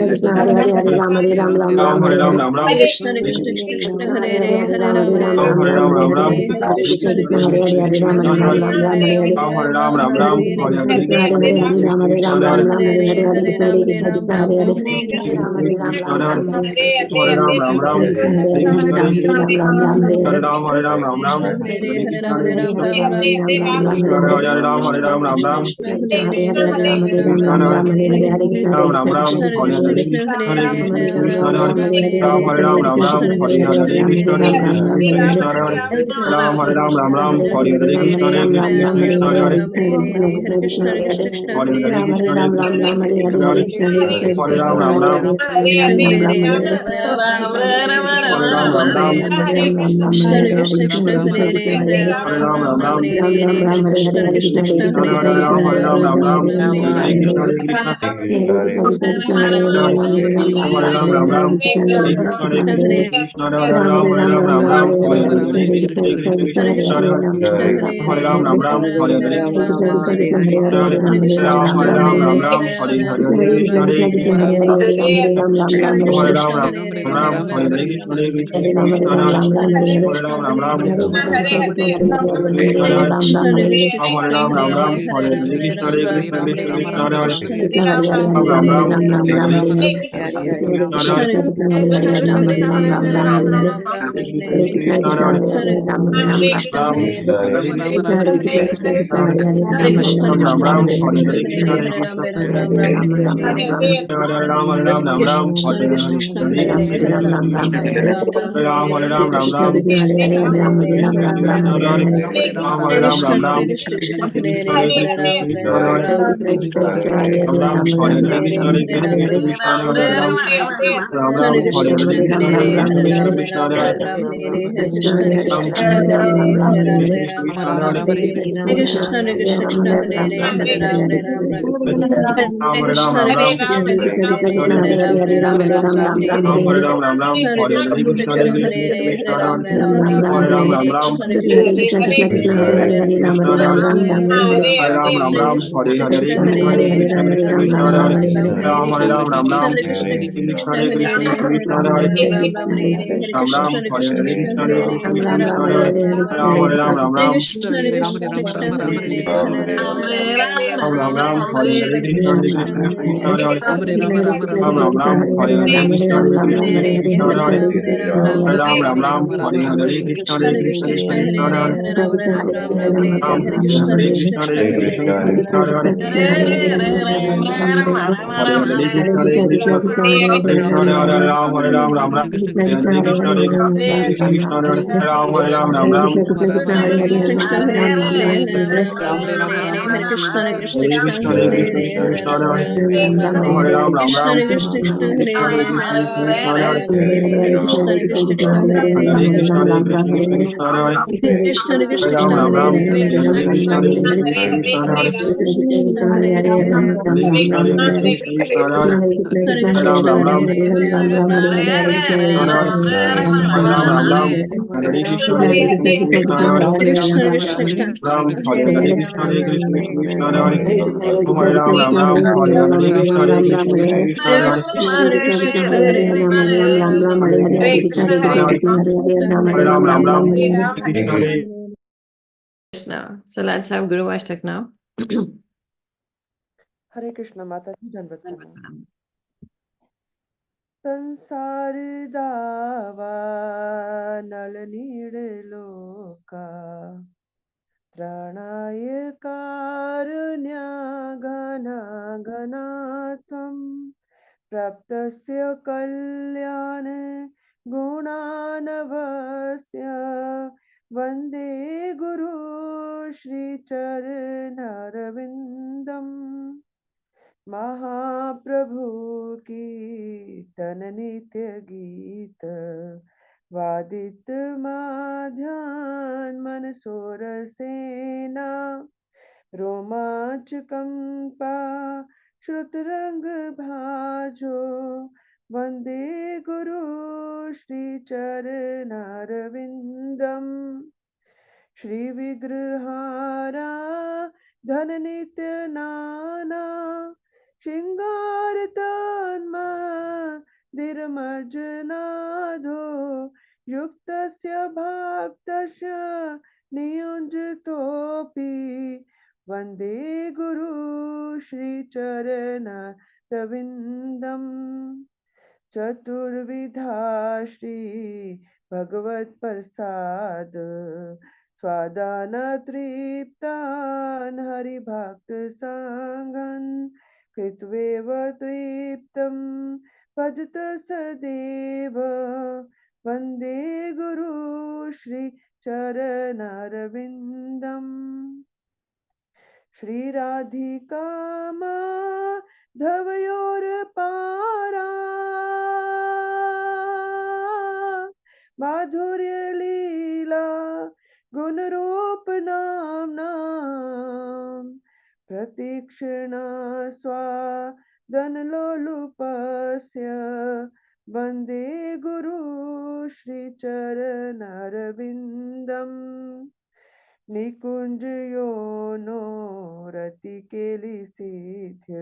Krishna Hare Hare, Hare Ram Hare Ram, Ram Ram Hare Hare, Hare Krishna, Krishna Hare Hare, Hare Ram Hare Ram, Ram Ram Hare Hare, Krishna Krishna, Krishna Hare Hare, Hare Ram Hare Ram, Ram Ram Hare Hare, Hare Krishna, Hare Krishna, Krishna Hare Hare, Ram Hare Ram, Ram Ram Hare Hare, Krishna Hare Hare, Ram Hare Ram, Ram Ram Hare Hare, Hare Ram Hare Ram, Ram Ram Hare Hare, Krishna Krishna, Hare Hare, Hare Ram Hare Ram, Ram Ram Hare Hare, Hare Krishna, Hare Krishna, Krishna Krishna, Hare Hare, Ram Hare Ram, Ram Ram Hare Hare, Hare Krishna, Hare Krishna, Krishna Krishna, Hare Hare, Ram Hare Ram, Ram Ram Hare Hare, Hare Krishna, Krishna Krishna, Hare Hare, Ram Hare Ram, Ram Ram Hare Hare, Hare Krishna, Hare Krishna, Krishna Krishna, Hare Hare, Hare Krishna Hare Krishna Hare Hare Ram Krishna, Hare Hare Ram Krishna, Ram Krishna Ram Hare Krishna, Hare Hare Hare Hare. Krishna Hare Krishna Hare Hare Krishna Ram, Hare Ram, Ram Ram. Hare Krishna Hare Ram Ram Hare Hare Ram, Ram, Ram. Hare Ram Ram Hare Hare Krishna, Hare Hare Krishna Krishna, Hare Krishna Krishna Krishna. Hare Hare Hare Ram, Ram, Ram. Ram Ram Ram Hare Hare Hare Krishna Hare Hare Krishna Krishna, Krishna Hare Hare Ram, Hare Ram, Hare Ram, Ram Ram. Ram Hare Ram Krishna, Hare Hare Krishna. Hare Krishna Hare Ram, Ram. Hare Krishna Krishna, Hare Hare Krishna, Hare Hare Ram Ram, Hare Hare Ram Ram, Ram Ram, Ram Ram. Hare Hare Hare Hare Krishna Hare Krishna, Krishna Hare Krishna Krishna, Krishna Krishna Hare Krishna, Hare Hare Ram Ram Hare Ram Hare Ram, Ram, Ram. Hare Hare Hare Krishna, Krishna Hare Krishna Krishna, Krishna Hare Krishna Hare Krishna, Hare Hare Ram Hare Ram Ram Ram, Hare Ram Ram, Hare Ram, Hare Ram. Hare Hare Krishna Hare Krishna, Krishna Hare Krishna Krishna, Krishna Krishna Hare Krishna. Hare Hare Ram Ram Ram Hare Hare Hare Ram, Krishna Ram, Ram. Hare Hare Krishna, Hare Krishna, Hare Krishna Ram Hare Krishna, Ram Hare Ram Ram Hare Hare Hare Ram, Ram, Ram. Hare Krishna Krishna Krishna Hare Hare Ram Hare Krishna, Hare Hare Ram Ram Hare Hare Hare Ram, Ram, Ram. Hare Hare Krishna, Hare Krishna, Krishna Krishna, Hare Hare Krishna Hare Hare Ram, Ram Ram, Hare Ram. Ram Ram Hare Ram Hare Hare Krishna, Hare Krishna Krishna Krishna, Krishna Krishna Hare Hare Ram Hare Ram Ram Ram Ram Hare Hare Hare Krishna Krishna Hare Hare Hare Ram Hare Ram Ram Ram, Krishna Hare Krishna Krishna Krishna Hare Hare Ram Hare Ram Ram, Ram Ram Ram. Hare Hare Hare Hare Krishna, Hare Krishna, Hare Ram Ram Ram Ram Hare Ram, Hare Ram, Ram, Ram. Hare Hare Krishna, Hare Ram Krishna, Hare Ram Krishna Ram Krishna, Ram Hare Hare Hare Ram, Hare Hare Ram, Ram, Krishna Ram. Krishna Hare Hare Ram Hare Ram Ram Ram Krishna, Hare Hare Hare Ram, Hare Ram, Ram, Ram. Hare Krishna, Hare Krishna, Krishna Krishna, Hare Hare Krishna Krishna Krishna Hare Ram, Hare Ram. Ram Hare Ram Hare Ram Krishna, Ram Hare Hare Krishna, Hare Krishna Krishna, Hare Hare Ram, Hare Ram. Krishna Hare Hare Hare Krishna, Ram Hare Ram Krishna, Ram Hare Krishna Hare Krishna, Hare Hare Krishna Hare Krishna Krishna Hare Hare Ram Ram Hare Hare Krishna, Hare Hare Hare Krishna Krishna Hare Ram Hare Ram Ram Hare Hare Ram, Hare Ram, Ram, Ram. Hare Krishna Krishna Krishna Hare Hare Hare Hare Ram Hare Ram Ram Ram Ram, Hare Hare Hare Ram, Ram, Ram. Hare Hare Krishna, Hare Krishna, Krishna Krishna, Hare Hare Ram Ram Ram Hare Hare Ram, Hare Ram, Ram. Krishna Krishna Krishna Krishna Hare Hare Hare Ram Krishna, Hare Hare Ram Hare Ram Ram Hare Hare Hare Ram, Ram, Ram. Hare Hare Ram Krishna, Hare Hare Hare Krishna, Ram Hare Krishna Ram Krishna, Ram Hare Ram Hare Hare Hare Ram, Hare Ram, Ram, Ram. Krishna, Hare Krishna, Krishna, Hare Hare Krishna Krishna Krishna Hare Ram, Ram. Hare Hare Krishna, Hare Krishna, Ram Krishna Ram Krishna, Ram Hare Hare Hare Hare Hare Ram, Krishna Hare Ram, Ram, Ram. Ram, Ram, Ram. Hare Hare Krishna, Hare Krishna, Krishna Krishna, Hare Hare Ram, Ram, Ram. Hare Hare Krishna, Hare Krishna, Krishna Krishna, Hare Hare Hare Ram, Ram, Ram. Hare Hare Krishna, Hare Krishna, Krishna Krishna, Hare Hare Ram, Hare Krishna, Hare Krishna, Krishna Krishna, Hare Hare Hare Hare Krishna, Hare Krishna, Krishna Krishna, Krishna Hare Hare Hare Ram, Ram, Ram. Hare Hare Krishna, Hare Krishna, Krishna Krishna, Hare Hare Ram, Hare Ram, Ram, Hare Ram. Krishna Krishna Krishna Hare Hare Ram Ram Ram Hare Hare Hare Krishna, Hare Krishna, Krishna Krishna, Hare Hare Ram Ram Ram, Hare Hare Hare Ram, Ram, Ram. Hare Krishna Krishna, Hare Krishna, Krishna Krishna, Hare Hare Hare Krishna Hare Krishna Krishna Hare Hare Hare Krishna, Ram Hare Ram Ram Krishna, Hare Krishna Hare Krishna, Hare Hare Krishna Hare Krishna Ram, Krishna Ram, Hare Ram. Hare Ram Hare Hare Ram Ram Krishna, Hare Hare Hare Krishna, Krishna Krishna, Hare Hare Krishna Krishna Hare Hare Ram Ram Hare Ram Krishna, Ram Hare Hare Krishna, Hare Krishna Krishna, Hare Krishna Hare Hare Krishna Krishna Hare Krishna Ram, Ram, Hare Ram. Hare Ram Ram Ram Hare Hare Hare Krishna Hare Hare Ram Hare Ram Ram Hare Ram Ram, Hare Ram, Ram. Hare Hare Krishna, Krishna Hare Hare Krishna, Krishna Krishna Krishna Krishna, Krishna Hare Hare Hare Hare Ram Ram Ram Hare Hare Ram, Hare Hare Hare Hare Krishna, Hare Krishna, Krishna Krishna, Hare Hare Hare Krishna Hare Ram, Ram, Krishna Ram. Hare Hare Hare Ram Hare Hare Krishna, Ram Hare Ram Krishna, Ram Hare Krishna Hare Krishna, Hare Hare Krishna Krishna Hare Hare Ram Hare Ram Ram Ram Hare Hare Hare Hare Krishna Hare Krishna Krishna Hare Hare Ram, Ram Ram, Ram Ram. Ram Hare Hare Hare Krishna, Hare Krishna. So let's have Guru Ashtak now. हरे कृष्ण माता जी धन्यवाद प्रणाम संसार दावा नल need लोका त्राणाय कारुण्य घना घनाथम प्राप्तस्य कल्याण गुणानभस्य वन्दे गुरु श्रीचरणरविन्दम् महाप्रभु की तन नित्य गीत वादित माध्यान मन सोर सेना रोमांच कंपा श्रुतरंग भाजो वंदे गुरु श्री चरणारविंदम श्री विग्रहारा धन नित्य नाना शृंगार तन्मा दिरमर्जनाधो युक्तस्य भक्तस्य नियुञ्जतोऽपि वन्दे गुरु श्रीचरणरविन्दम् चतुर्विधा श्री भगवत्प्रसाद स्वादान तृप्तान् हरिभक्त संगन् कृत्वेव तृप्तं भजत सदेव वन्दे गुरु श्री चरणरविन्दम् श्रीराधिका माधवयोर्पारा माधुर्य लीला गुणरूप नाम्नां प्रतीक्षण स्वादनलोलुपस्य वन्दे गुरु श्रीचरणरविन्दम् निकुञ्जयोनो रतिकेलिसिद्ध्य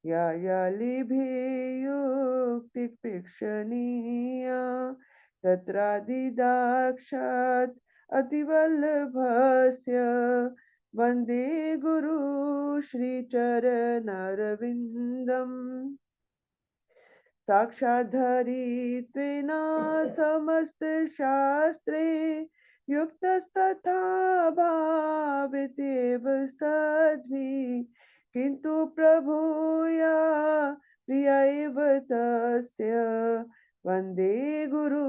या लिभियुक्तिप्रेक्षणीया तत्रादिदाक्षात् अतिवल्लभस्य वन्दे गुरु श्रीचरणरविन्दम् साक्षाद्धरित्वेन समस्तशास्त्रे युक्तस्तथा भावितेव सद्भिः किन्तु प्रभूया प्रियैव तस्य वन्दे गुरु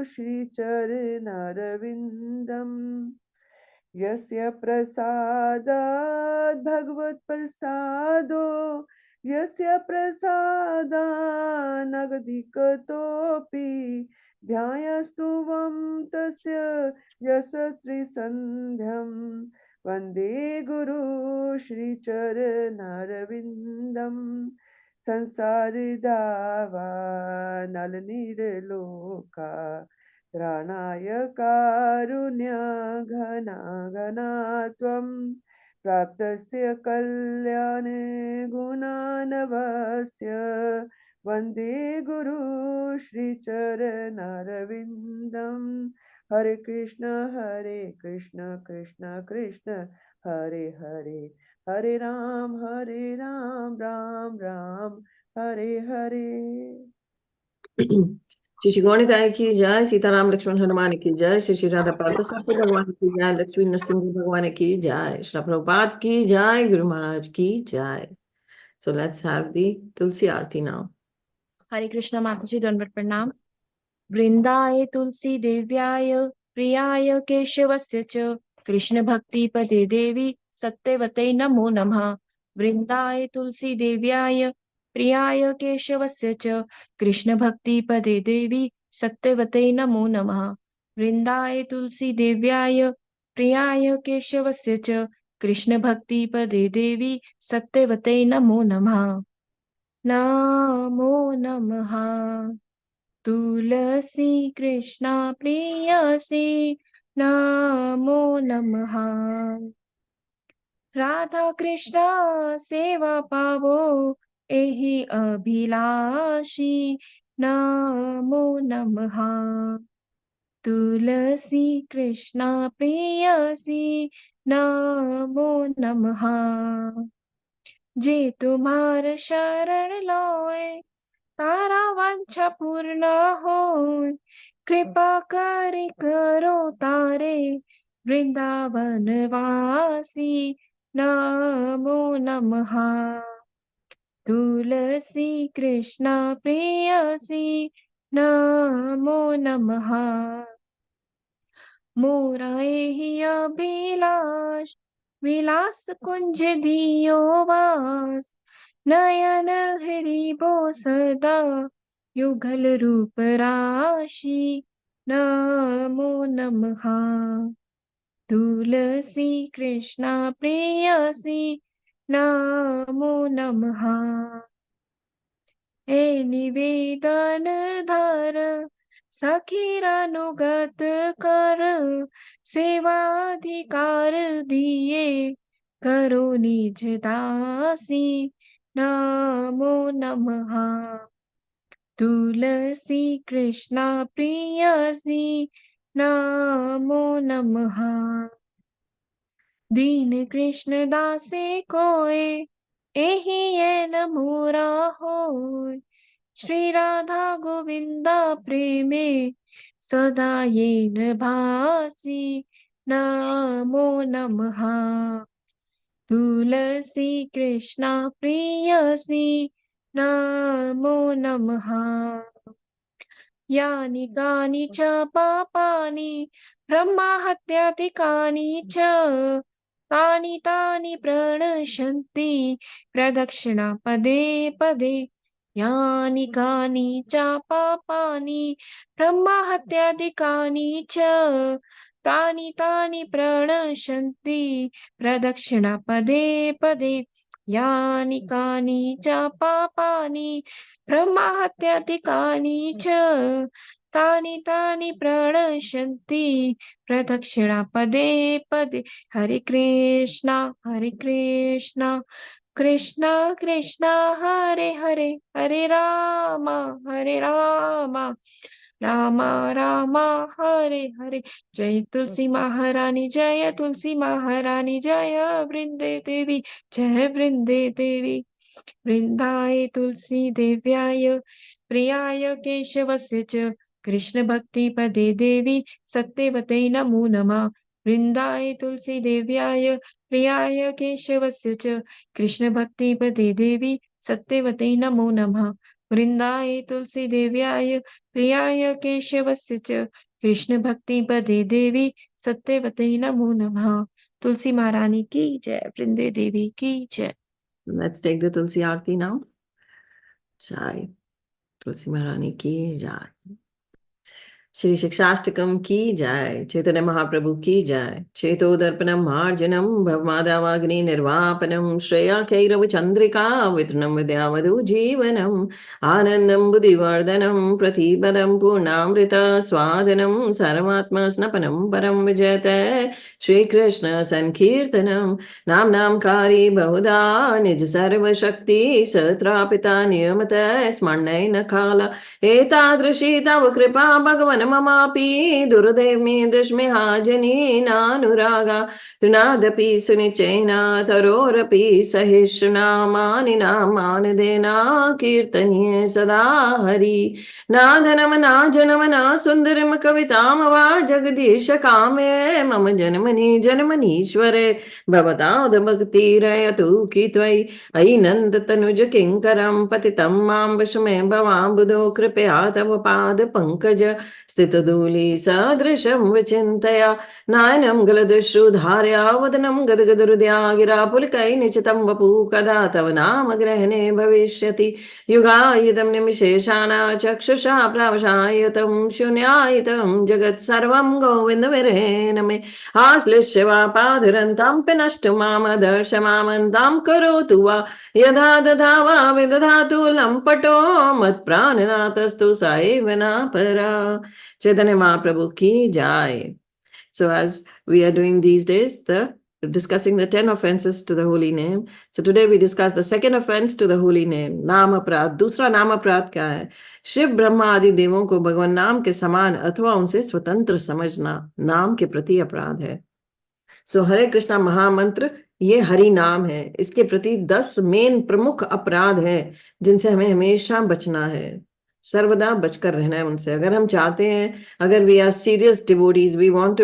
श्रीचरणरविन्दम् यस्य प्रसादात् भगवत्प्रसादो यस्य प्रसादानगधिकतोऽपि ध्यायस्तु वं तस्य यशस्त्रिसन्ध्यं वन्दे गुरु श्रीचरणरविन्दम् संसारदावानलनिर्लोका त्राणाय कारुण्यघना त्वं प्राप्तस्य कल्याणे गुणानवस्य वन्दे गुरु श्रीचरणरविन्दम् हरे कृष्ण कृष्ण कृष्ण हरे हरे हरे राम राम राम हरे हरे। श्री श्री गौणिताय की जय, सीताराम लक्ष्मण हनुमान की जय, श्री श्री राधा पार्थसारथी भगवान की जय, लक्ष्मी नरसिंह भगवान की जय, श्री प्रभुपाद की जय, गुरु महाराज की जय। So let's have the Tulsi Aarti now. हरे कृष्ण माताजी, दंडवत प्रणाम। वृंदाय तुलसी देव्याय प्रियाय केशवस्य च कृष्ण भक्ति पदे देवी सत्यवते नमो नमः। वृंदाय तुलसी देव्याय प्रियाय केशवस्य च कृष्ण भक्ति पदे देवी सत्यवते नमो नमः। वृंदाय तुलसी देव्याय प्रियाय केशवस्य च कृष्ण भक्ति पदे देवी सत्यवते नमो नमः। नमो नमः। तुलसी कृष्णा प्रियसी नमो नमः। राधा कृष्णा सेवा पावो एहि अभिलाषी नमो नमः। तुलसी कृष्णा प्रियसी नमो नमः। जे तुम्हार शरण लोए तारा वांछा पूर्ण हो, कृपा करि करो तारे वृंदावन वासी नमो नमः। तुलसी कृष्णा प्रियसी नमो नमः। मोरा एहि अभिलाष विलास कुंज दियो वास, नयन हरिबो सदा युगल रूप राशि नमो नमः। तुलसी कृष्णा प्रियसी नमो नमः। ए निवेदन धर सखीरानुगत कर, सेवाधिकार दिए करो निज दासी नमो नमः। तुलसी कृष्णा प्रियसी नमो नमः। दीन कृष्ण दासे कोय एहि येन मोरा होय, श्री राधा गोविंदा प्रेमे सदा येन भासी नमो नमः। तुलसी कृष्णा प्रियसी नमो नमः। यानि कानि च पापानि ब्रह्माहत्याधिकानि च तानि तानि प्रणश्यन्ति प्रदक्षिणा पदे पदे यानि कानि च पापानि ब्रह्महत्यादिकानि च तानि तानि प्रणश्यन्ति प्रदक्षिणा पदे पदे यानि कानि च पापानि ब्रह्महत्यादिकानि च तानि तानि प्रणश्यन्ति प्रदक्षिणा पदे पदे हरे कृष्णा कृष्णा कृष्णा हरे हरे हरे राम राम राम हरे हरे जय तुलसी महारानी जय तुलसी महारानी जय वृंदे देवी वृन्दाय तुलसी देव्याय प्रियाय केशवस्य च कृष्ण भक्ति पदे देवी सत्यवते नमो नमः वृन्दाय तुलसी देव्याय प्रियाय केशवस्य च कृष्ण भक्ति पदे देवी सत्यवते नमो नमः वृन्दाय तुलसी देव्याय प्रियाय केशवस्य च कृष्ण भक्ति पदे देवी सत्यवते नमो नमः तुलसी महारानी की जय वृंदे देवी की जय। Let's take the Tulsi Aarti now. Jai Tulsi Maharani ki jai. Shri शिक्षाष्टकम की जय। चैतन्य महाप्रभु की जय। चेतो दर्पणम मार्जनम भवमादावाग्नि निर्वापनम श्रेयाखैरव चंद्रिका वितरणम विद्यावधु जीवनम आनंदम बुद्धिवर्धनम प्रतिपदम पूर्णामृत स्वादनम सर्वात्म स्नपनम परम विजयते श्री कृष्ण संकीर्तनम नाम नामकारी बहुधा निज सर्वशक्ति सत्रापिता नियमत स्मरणै न काला एतादृशी तव कृपा भगवन् ममापि दुर्दैव मे दुष्मिहाजनी नानुरागा तृणादपि सुनिचैन तरोरपि सहिष्णुना मानिना मानदेना कीर्तनीये सदा हरि नाधनम ना जनम ना सुन्दरम कविताम वा जगदीश कामे मम जन्मनीश्वरे भवताद भक्तिरयतु की त्वयि अयि नन्द तनुज किङ्करं पतितं मां वशमे भवाम्बुधो कृपया तव पाद पंकज स्थित धूलि सदृशं विचिन्तया नयनं गलदश्रुधार्या वदनं गदगद हृदया गिरा पुलकै निचितं वपु कदा तव नाम ग्रहणे भविष्यति युगायितं निमिषेशाना चक्षुषा प्रावशायतं शून्यायितं जगत् सर्वं गोविन्द विरहेण मे आश्लिष्य वा पाधिरन्तां पिनष्ट माम दर्श मामन्तां करोतु वा यदा दधा वा विदधातु लम्पटो मत्प्राणनाथस्तु स एव न परा। चैतन्य महाप्रभु की जय। So as we are doing these days, discussing the 10 offenses to the holy name. So today we discuss the second offense to the holy name, नाम अपराध। दूसरा नाम अपराध क्या है? शिव ब्रह्मा आदि देवों को भगवान नाम के समान अथवा उनसे स्वतंत्र समझना नाम के प्रति अपराध है। सो हरे कृष्णा महामंत्र ये हरि नाम है, इसके प्रति 10 मेन प्रमुख अपराध है जिनसे हमें हमेशा बचना है, सर्वदा बचकर रहना है उनसे। अगर हम चाहते हैं, अगर we are serious devotees, we want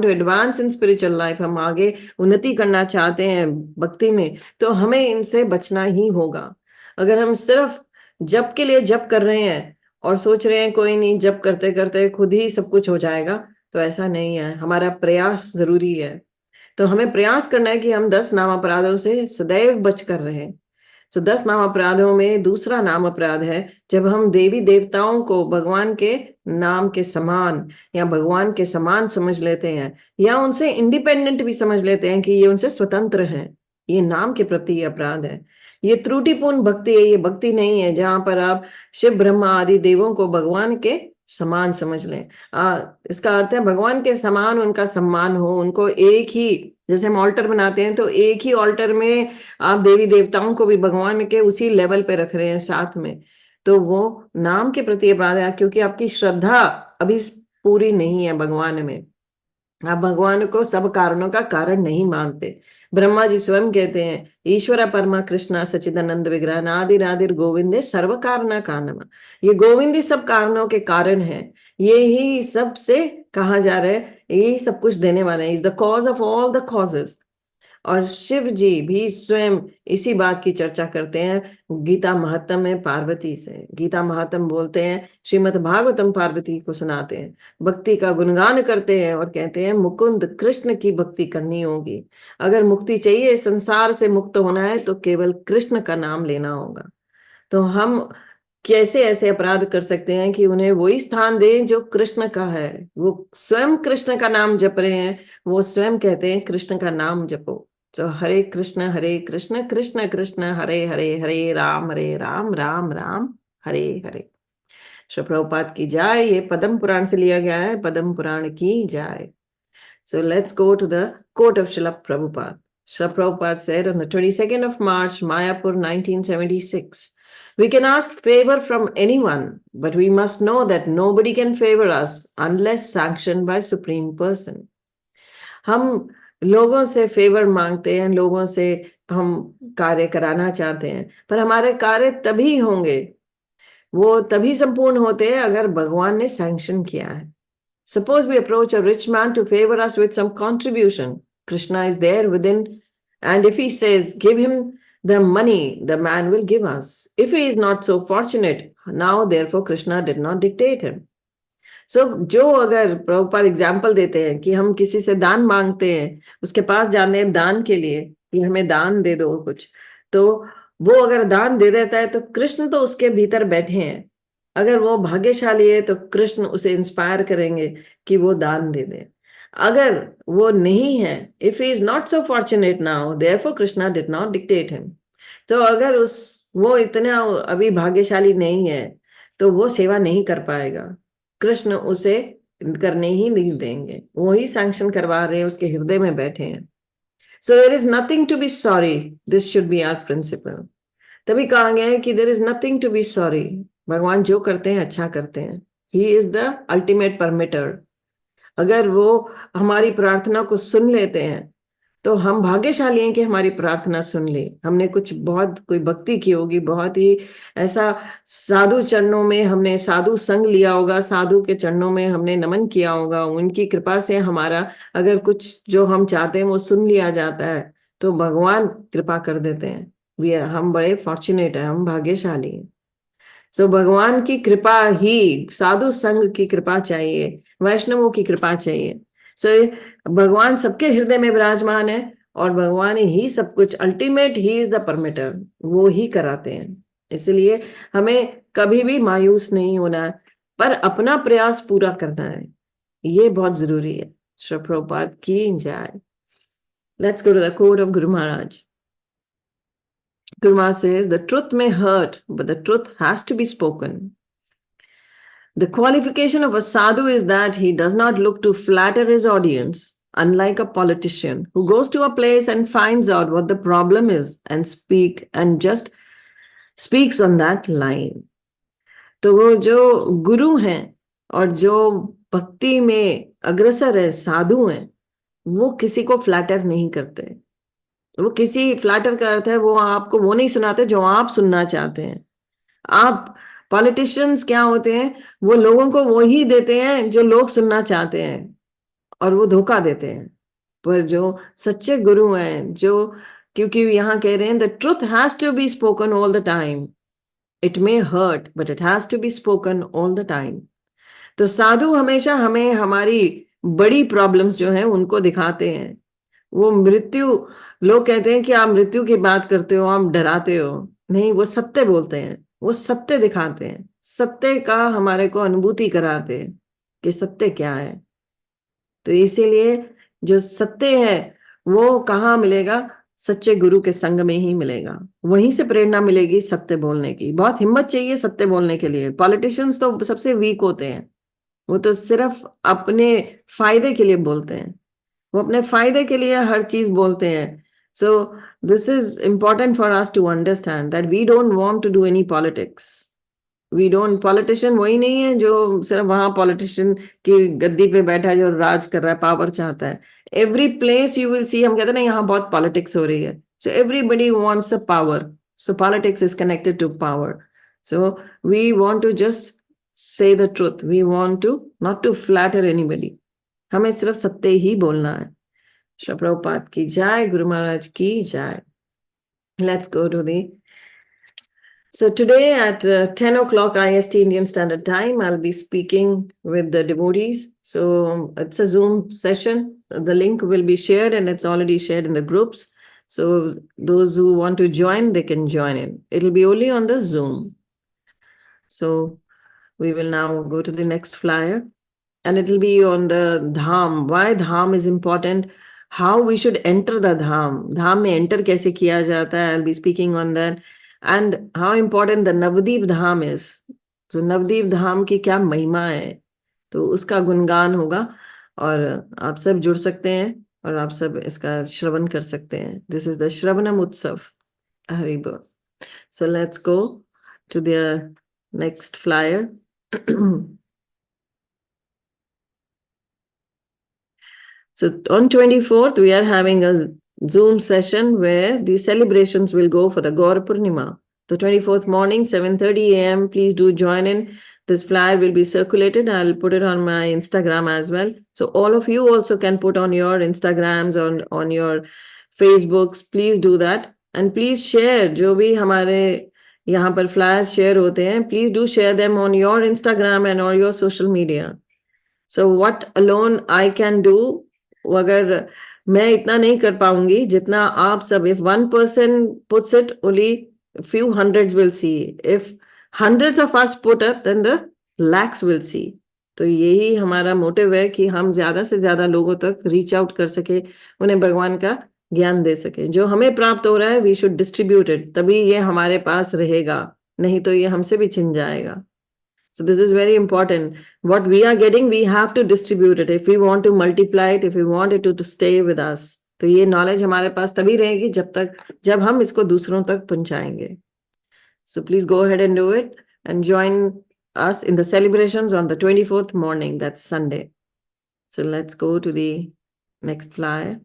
to advance in spiritual life, हम आगे उन्नति करना चाहते हैं भक्ति में, तो हमें इनसे बचना ही होगा। अगर हम सिर्फ जप के लिए जप कर रहे हैं और सोच रहे हैं कोई नहीं, जप करते करते खुद ही सब कुछ हो जाएगा, तो ऐसा नहीं है। हमारा प्रयास जरूरी है। तो हमें प्रयास करना है कि हम 10 नाम अपराधों से सदैव बच कर रहें। तो 10 नाम अपराधों में दूसरा नाम अपराध है जब हम देवी देवताओं को भगवान के नाम के समान या भगवान के समान समझ लेते हैं, या उनसे इंडिपेंडेंट भी समझ लेते हैं कि ये उनसे स्वतंत्र हैं। ये नाम के प्रति अपराध है। ये त्रुटिपूर्ण भक्ति है, ये भक्ति नहीं है जहां पर आप शिव ब्रह्मा आदि देवों को भगवान के समान समझ लें। इसका अर्थ है भगवान के समान उनका सम्मान हो, उनको एक ही, जैसे हम ऑल्टर बनाते हैं तो एक ही ऑल्टर में आप देवी देवताओं को भी भगवान के उसी लेवल पे रख रहे हैं साथ में, तो वो नाम के प्रति अपराध है, क्योंकि आपकी श्रद्धा अभी पूरी नहीं है भगवान में। आप भगवान को सब कारणों का कारण नहीं मानते। ब्रह्मा जी स्वयं कहते हैं, ईश्वर परमा कृष्ण सचिदानंद विग्रह नादिर आदिर गोविंदे सर्व कारण कारणम। ये गोविंद ही सब कारणों के कारण है, ये ही सब से कहा जा रहा है, यही सब कुछ देने वाला है, is the cause of all the causes. और शिव जी भी स्वयं इसी बात की चर्चा करते हैं गीता महात्म में पार्वती से। गीता महात्म बोलते हैं, श्रीमद् भागवतम पार्वती को सुनाते हैं, भक्ति का गुणगान करते हैं और कहते हैं मुकुंद कृष्ण की भक्ति करनी होगी। अगर मुक्ति चाहिए, संसार से मुक्त होना है, तो केवल कृष्ण का नाम लेना होगा। तो हम कैसे ऐसे अपराध कर सकते हैं कि उन्हें वही स्थान दें जो कृष्ण का है। वो स्वयं कृष्ण का नाम जप रहे हैं, वो स्वयं कहते हैं कृष्ण का नाम जपो। तो हरे कृष्ण कृष्ण कृष्ण हरे हरे, हरे राम राम राम हरे हरे। श्री प्रभुपाद की जाय। ये पद्म पुराण से लिया गया है, पद्म पुराण की जाय। So let's go to the quote of Srila Prabhupada. Srila Prabhupada said on the 22nd of March, Mayapur, 1976, we can ask favor from anyone, but we must know that nobody can favor us unless sanctioned by Supreme Person. हम लोगों से favour मांगते हैं, लोगों से हम कार्य कराना चाहते हैं, पर हमारे कार्य तभी होंगे, वो तभी संपूर्ण होते हैं अगर भगवान ने सैंक्शन किया है। Suppose we approach a rich man to favor us with some contribution. Krishna is there within, and if he says, give him the money, the man will give us. If he is not so fortunate, now therefore Krishna did not dictate him. So, जो अगर Prabhupada example देते हैं कि हम किसी से दान मांगते हैं, उसके पास जाते हैं दान के लिए कि हमें दान दे दो कुछ, तो वो अगर दान दे देता है तो कृष्ण तो उसके भीतर बैठे हैं। अगर वो भाग्यशाली है तो कृष्ण उसे इंस्पायर करेंगे कि वो दान दे दे। अगर वो नहीं है, if he is not so fortunate now, therefore Krishna did not dictate him. तो अगर वो इतना अभी भाग्यशाली नहीं है तो वो सेवा नहीं कर पाएगा, कृष्ण उसे करने ही नहीं देंगे, वो ही सैंक्शन करवा रहे हैं, उसके हृदय में बैठे हैं। So there is nothing to be sorry, this should be our principle. तभी कहा गया है कि there is nothing to be sorry. भगवान जो करते हैं अच्छा करते हैं। He is the ultimate permitter. अगर वो हमारी प्रार्थना को सुन लेते हैं तो हम भाग्यशाली हैं कि हमारी प्रार्थना सुन ली। हमने कुछ बहुत कोई भक्ति की होगी, बहुत ही ऐसा साधु चरणों में हमने साधु संग लिया होगा, साधु के चरणों में हमने नमन किया होगा, उनकी कृपा से हमारा अगर कुछ जो हम चाहते हैं वो सुन लिया जाता है तो भगवान कृपा कर देते हैं। हम बड़े फॉर्चुनेट हैं, हम भाग्यशाली हैं। सो भगवान की कृपा ही, साधु संग की कृपा चाहिए, वैष्णवों की कृपा चाहिए। सो भगवान सबके हृदय में विराजमान है और भगवान ही सब कुछ, अल्टीमेट ही इज द परमिटर, वो ही कराते हैं। इसलिए हमें कभी भी मायूस नहीं होना है, पर अपना प्रयास पूरा करना है, ये बहुत जरूरी है। श्री प्रभुपाद की जय। Let's go to the quote of Guru Maharaj. Guru Maharaj says, the truth may hurt, but the truth has to be spoken. The qualification of a sadhu is that he does not look to flatter his audience, unlike a politician who goes to a place and finds out what the problem is and just speaks on that line. तो वो जो गुरु हैं और जो भक्ति में अग्रसर है, साधु हैं, वो किसी को फ्लैटर नहीं करते। वो किसी फ्लैटर का अर्थ है वो आपको वो नहीं सुनाते जो आप सुनना चाहते हैं। आप पॉलिटिशियंस क्या होते हैं, वो लोगों को वो ही देते हैं जो लोग सुनना चाहते हैं और वो धोखा देते हैं। पर जो सच्चे गुरु हैं, जो, क्योंकि यहाँ कह रहे हैं the truth has to be spoken all the time, it may hurt but it has to be spoken all the time. तो साधु हमेशा हमें हमारी बड़ी प्रॉब्लम्स जो हैं उनको दिखाते हैं। वो मृत्यु, लोग कहते हैं कि आप मृत्यु की बात करते हो, आप डराते हो, नहीं, वो सत्य बोलते हैं, वो सत्य दिखाते हैं, सत्य का हमारे को अनुभूति कराते हैं कि सत्य क्या है। तो इसीलिए जो सत्य है वो कहाँ मिलेगा? सच्चे गुरु के संग में ही मिलेगा, वहीं से प्रेरणा मिलेगी सत्य बोलने की। बहुत हिम्मत चाहिए सत्य बोलने के लिए। पॉलिटिशियंस तो सबसे वीक होते हैं, वो तो सिर्फ अपने फायदे के लिए बोलते हैं, वो अपने फायदे के लिए हर चीज बोलते हैं। So this is important for us to understand that we don't want to do any politics. We don't, politician वही नहीं है जो सिर्फ वहां पॉलिटिशियन की गद्दी पे बैठा है जो राज कर रहा है, पावर चाहता है। Every place you will see, हम कहते हैं ना यहाँ बहुत पॉलिटिक्स हो रही है, so everybody wants a power, so politics is connected to power. So we want to just say the truth, we want to not to flatter anybody, हमें सिर्फ सत्य ही बोलना है। Shri Prabhupada ki jai, Guru Maharaj ki jai. Let's go to the... So today at 10 o'clock IST Indian Standard Time, I'll be speaking with the devotees. So it's a Zoom session. The link will be shared and it's already shared in the groups. So those who want to join, they can join in. It'll be only on the Zoom. So we will now go to the next flyer. And it'll be on the Dham. Why Dham is important, how we should enter the Dham. Dham mein enter kaise kiya jata hai, I'll be speaking on that. And how important the Navdeep Dham is. So Navdeep Dham की क्या महिमा है, तो उसका गुणगान होगा और आप सब जुड़ सकते हैं और आप सब इसका श्रवण कर सकते हैं. This is the Shravanam Utsav. Hari Bol. So let's go to the next flyer. So on 24th, we are having a Zoom session where the celebrations will go for the Gaur Purnima. The 24th morning, 7:30 a.m. Please do join in. This flyer will be circulated. I'll put it on my Instagram as well. So all of you also can put on your Instagrams, on your Facebooks. Please do that. And please share जो भी हमारे यहाँ पर flyers share होते हैं. Please do share them on your Instagram and on your social media. So what alone I can do, अगर मैं इतना नहीं कर पाऊंगी जितना आप सब, if one person puts it, only few hundreds will see. If hundreds of us put up, then the lakhs will see. तो यही हमारा मोटिव है कि हम ज्यादा से ज्यादा लोगों तक रीच आउट कर सके, उन्हें भगवान का ज्ञान दे सके. जो हमें प्राप्त हो रहा है, वी शुड डिस्ट्रीब्यूट इट, तभी ये हमारे पास रहेगा, नहीं तो ये हमसे भी छिन जाएगा. So this is very important. What we are getting, we have to distribute it. If we want to multiply it, if we want it to stay with us, तो ये knowledge हमारे पास तभी रहेगी जब हम इसको दूसरों तक पहुंचाएंगे. So please go ahead and do it and join us in the celebrations on the 24th morning. That's Sunday. So let's go to the next flyer.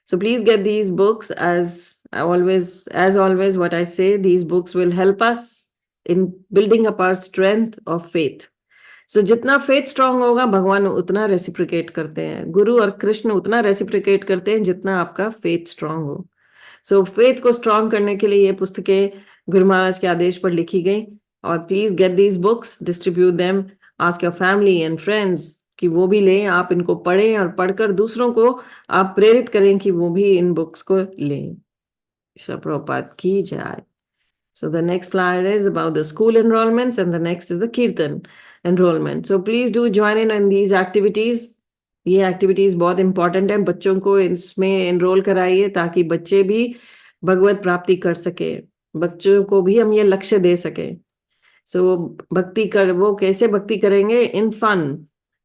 So please get these books. As always, what I say, these books will help us in building up our strength of faith. So जितना faith strong होगा, भगवान उतना reciprocate करते हैं. गुरु और कृष्ण उतना reciprocate करते हैं जितना आपका faith strong हो. So faith को strong करने के लिए ये पुस्तकें गुरु महाराज के आदेश पर लिखी गई. और please get these books, distribute them, ask your family and friends कि वो भी लें, आप इनको पढ़ें और पढ़कर दूसरों को आप प्रेरित करें कि वो भी इन बुक्स को लें. श्री प्रभुपाद की जय. So the next flyer is about the school enrollments and the next is the Kirtan enrollment. So please do join in these activities. ये activities बहुत important है. बच्चों को इसमें enroll कराइए ताकि बच्चे भी भगवत प्राप्ति कर सके. बच्चों को भी हम ये लक्ष्य दे सके. So वो कैसे भक्ति करेंगे? In fun.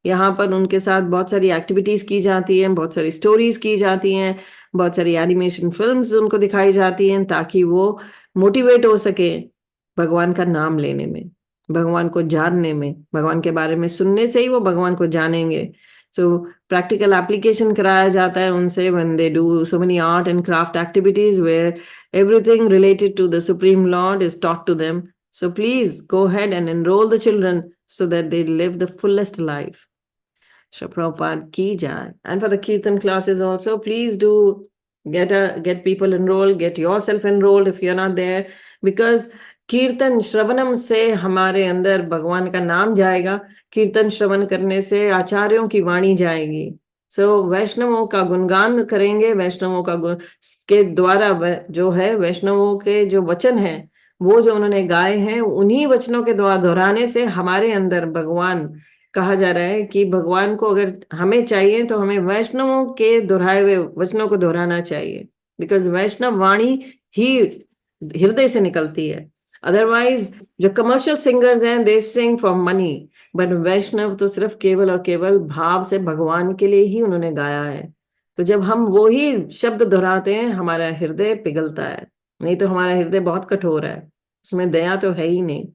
यहाँ पर उनके साथ बहुत सारी एक्टिविटीज की जाती हैं, बहुत सारी स्टोरीज की जाती हैं, बहुत सारी एनिमेशन फिल्म्स उनको दिखाई जाती हैं ताकि वो मोटिवेट हो सके भगवान का नाम लेने में, भगवान को जानने में. भगवान के बारे में सुनने से ही वो भगवान को जानेंगे. सो प्रैक्टिकल एप्लीकेशन कराया जाता है उनसे when they do so many art and craft activities where everything related to the Supreme Lord is taught to them. So please go ahead and enroll the children so that they live the fullest life. Shri Prabhupada ki jai. And for the Kirtan classes also, please do get people enrolled, get yourself enrolled if you're not there, because कीर्तन श्रवणम से हमारे अंदर भगवान का नाम जाएगा. कीर्तन श्रवण करने से आचार्यों की वाणी जाएगी. सो वैष्णवों का गुणगान करेंगे. वैष्णवों का के द्वारा जो है, वैष्णवों के जो वचन हैं, वो जो उन्होंने गाए हैं, उन्हीं वचनों के द्वारा दोहराने से हमारे अंदर भगवान, कहा जा रहा है कि भगवान को अगर हमें चाहिए तो हमें वैष्णवों के दोहराए हुए वचनों को दोहराना चाहिए. बिकॉज वैष्णव वाणी ही हृदय से निकलती है. अदरवाइज जो कमर्शियल सिंगर्स हैं, दे सिंग फॉर मनी, बट वैष्णव तो सिर्फ केवल और केवल भाव से भगवान के लिए ही उन्होंने गाया है. तो जब हम वो ही शब्द दोहराते हैं, हमारा हृदय पिघलता है. नहीं तो हमारा हृदय बहुत कठोर है, उसमें दया तो है ही नहीं.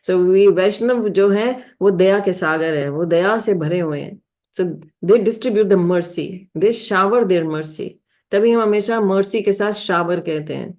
सो वैष्णव जो है वो दया के सागर है, वो दया से भरे हुए हैं. So they distribute the mercy, they shower their mercy. तभी हम हमेशा मर्सी के साथ शावर कहते हैं.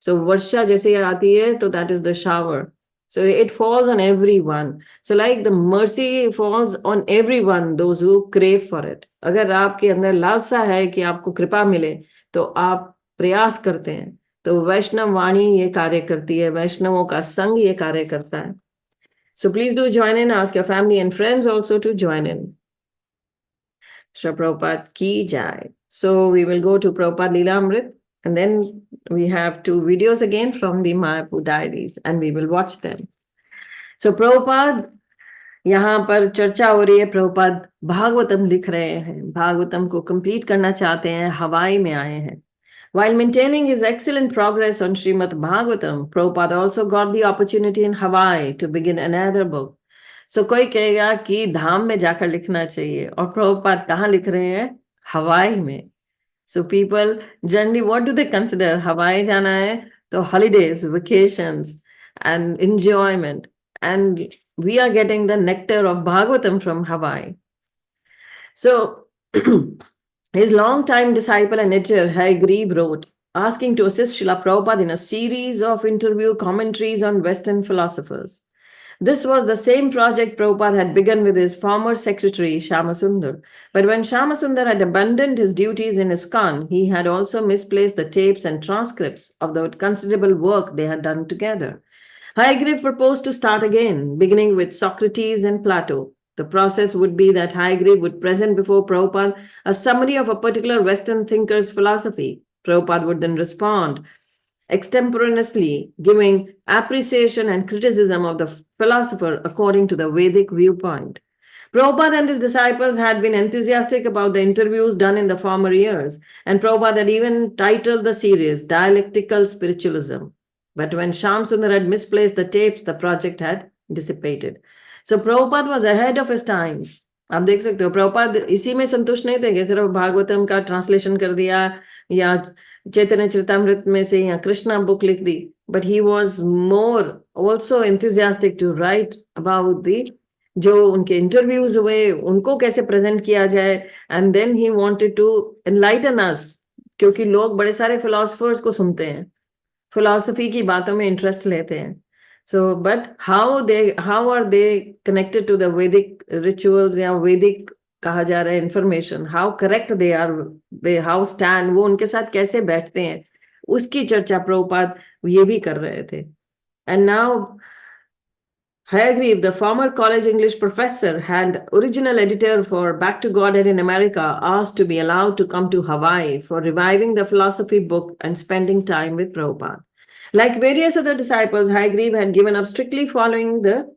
सो वर्षा जैसे आती है तो that is the shower. So it falls on everyone. So like the mercy falls on everyone, those who crave for it. अगर आपके अंदर लालसा है कि आपको कृपा मिले, तो आप प्रयास करते हैं, तो वैष्णव वाणी ये कार्य करती है, वैष्णवों का संग ये कार्य करता है. So please do join in, ask your family and friends also to join in. Shri Prabhupada ki jai. So we will go to Prabhupada Leelamrit, and then we have 2 videos again from the Mayapur diaries, and we will watch them. So Prabhupada, यहाँ पर चर्चा हो रही है, प्रभुपाद भागवतम लिख रहे हैं, भागवतम को कंप्लीट करना चाहते हैं, हवाई में आए हैं. While maintaining his excellent progress on Srimad Bhagavatam, Prabhupada also got the opportunity in Hawaii to begin another book. So कोई कहेगा कि धाम में जाकर लिखना चाहिए, और प्रभुपाद कहाँ लिख रहे हैं? हवाई में. So people generally, what do they consider? हवाई जाना है तो holidays, vacations and enjoyment, and we are getting the nectar of Bhagavatam from Hawaii. So his longtime disciple and editor Hayagreeb wrote, asking to assist Srila Prabhupada in a series of interview commentaries on Western philosophers. This was the same project Prabhupada had begun with his former secretary, Shyamasundar. But when Shyamasundar had abandoned his duties in ISKCON, he had also misplaced the tapes and transcripts of the considerable work they had done together. Hayagreeb proposed to start again, beginning with Socrates and Plato. The process would be that Hayagreeb would present before Prabhupada a summary of a particular Western thinker's philosophy. Prabhupada would then respond extemporaneously, giving appreciation and criticism of the philosopher according to the Vedic viewpoint. Prabhupada and his disciples had been enthusiastic about the interviews done in the former years, and Prabhupada had even titled the series Dialectical Spiritualism. But when Shyamsundar had misplaced the tapes, the project had dissipated. So Prabhupada was ahead of his times. आप देख सकते हो, प्रभुपाद इसी में संतुष्ट नहीं थे कि सिर्फ भागवतम का ट्रांसलेशन कर दिया या चैतन्य चरितामृत में से या कृष्णा बुक लिख दी, but he was more also enthusiastic to write about the जो उनके इंटरव्यूज हुए उनको कैसे प्रेजेंट किया जाए, and then he wanted to enlighten us, क्योंकि लोग बड़े सारे फिलोसफर्स को सुनते हैं, फिलोसफी की बातों में इंटरेस्ट लेते हैं. So, but how are they connected to the Vedic rituals या Vedic कहा जा रहा है information, how correct they are, how stand, वो उनके साथ कैसे बैठते हैं, उसकी चर्चा प्रभुपाद ये भी कर रहे थे. And now Hayagreeb, the former college English professor, had original editor for Back to Godhead in America, asked to be allowed to come to Hawaii for reviving the philosophy book and spending time with Prabhupada. Like various other disciples, Hayagreeb had given up strictly following the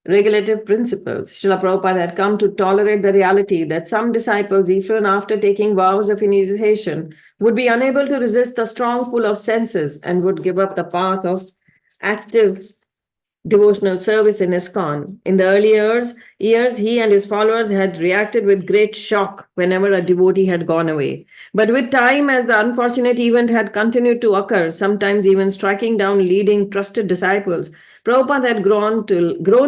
regulative principles. Srila Prabhupada had come to tolerate the reality that some disciples, even after taking vows of initiation, would be unable to resist the strong pull of senses and would give up the path of active devotional service in ISKCON. In the early years, he and his followers had reacted with great shock whenever a devotee had gone away. But with time, as the unfortunate event had continued to occur, sometimes even striking down leading trusted disciples, Prabhupada had grown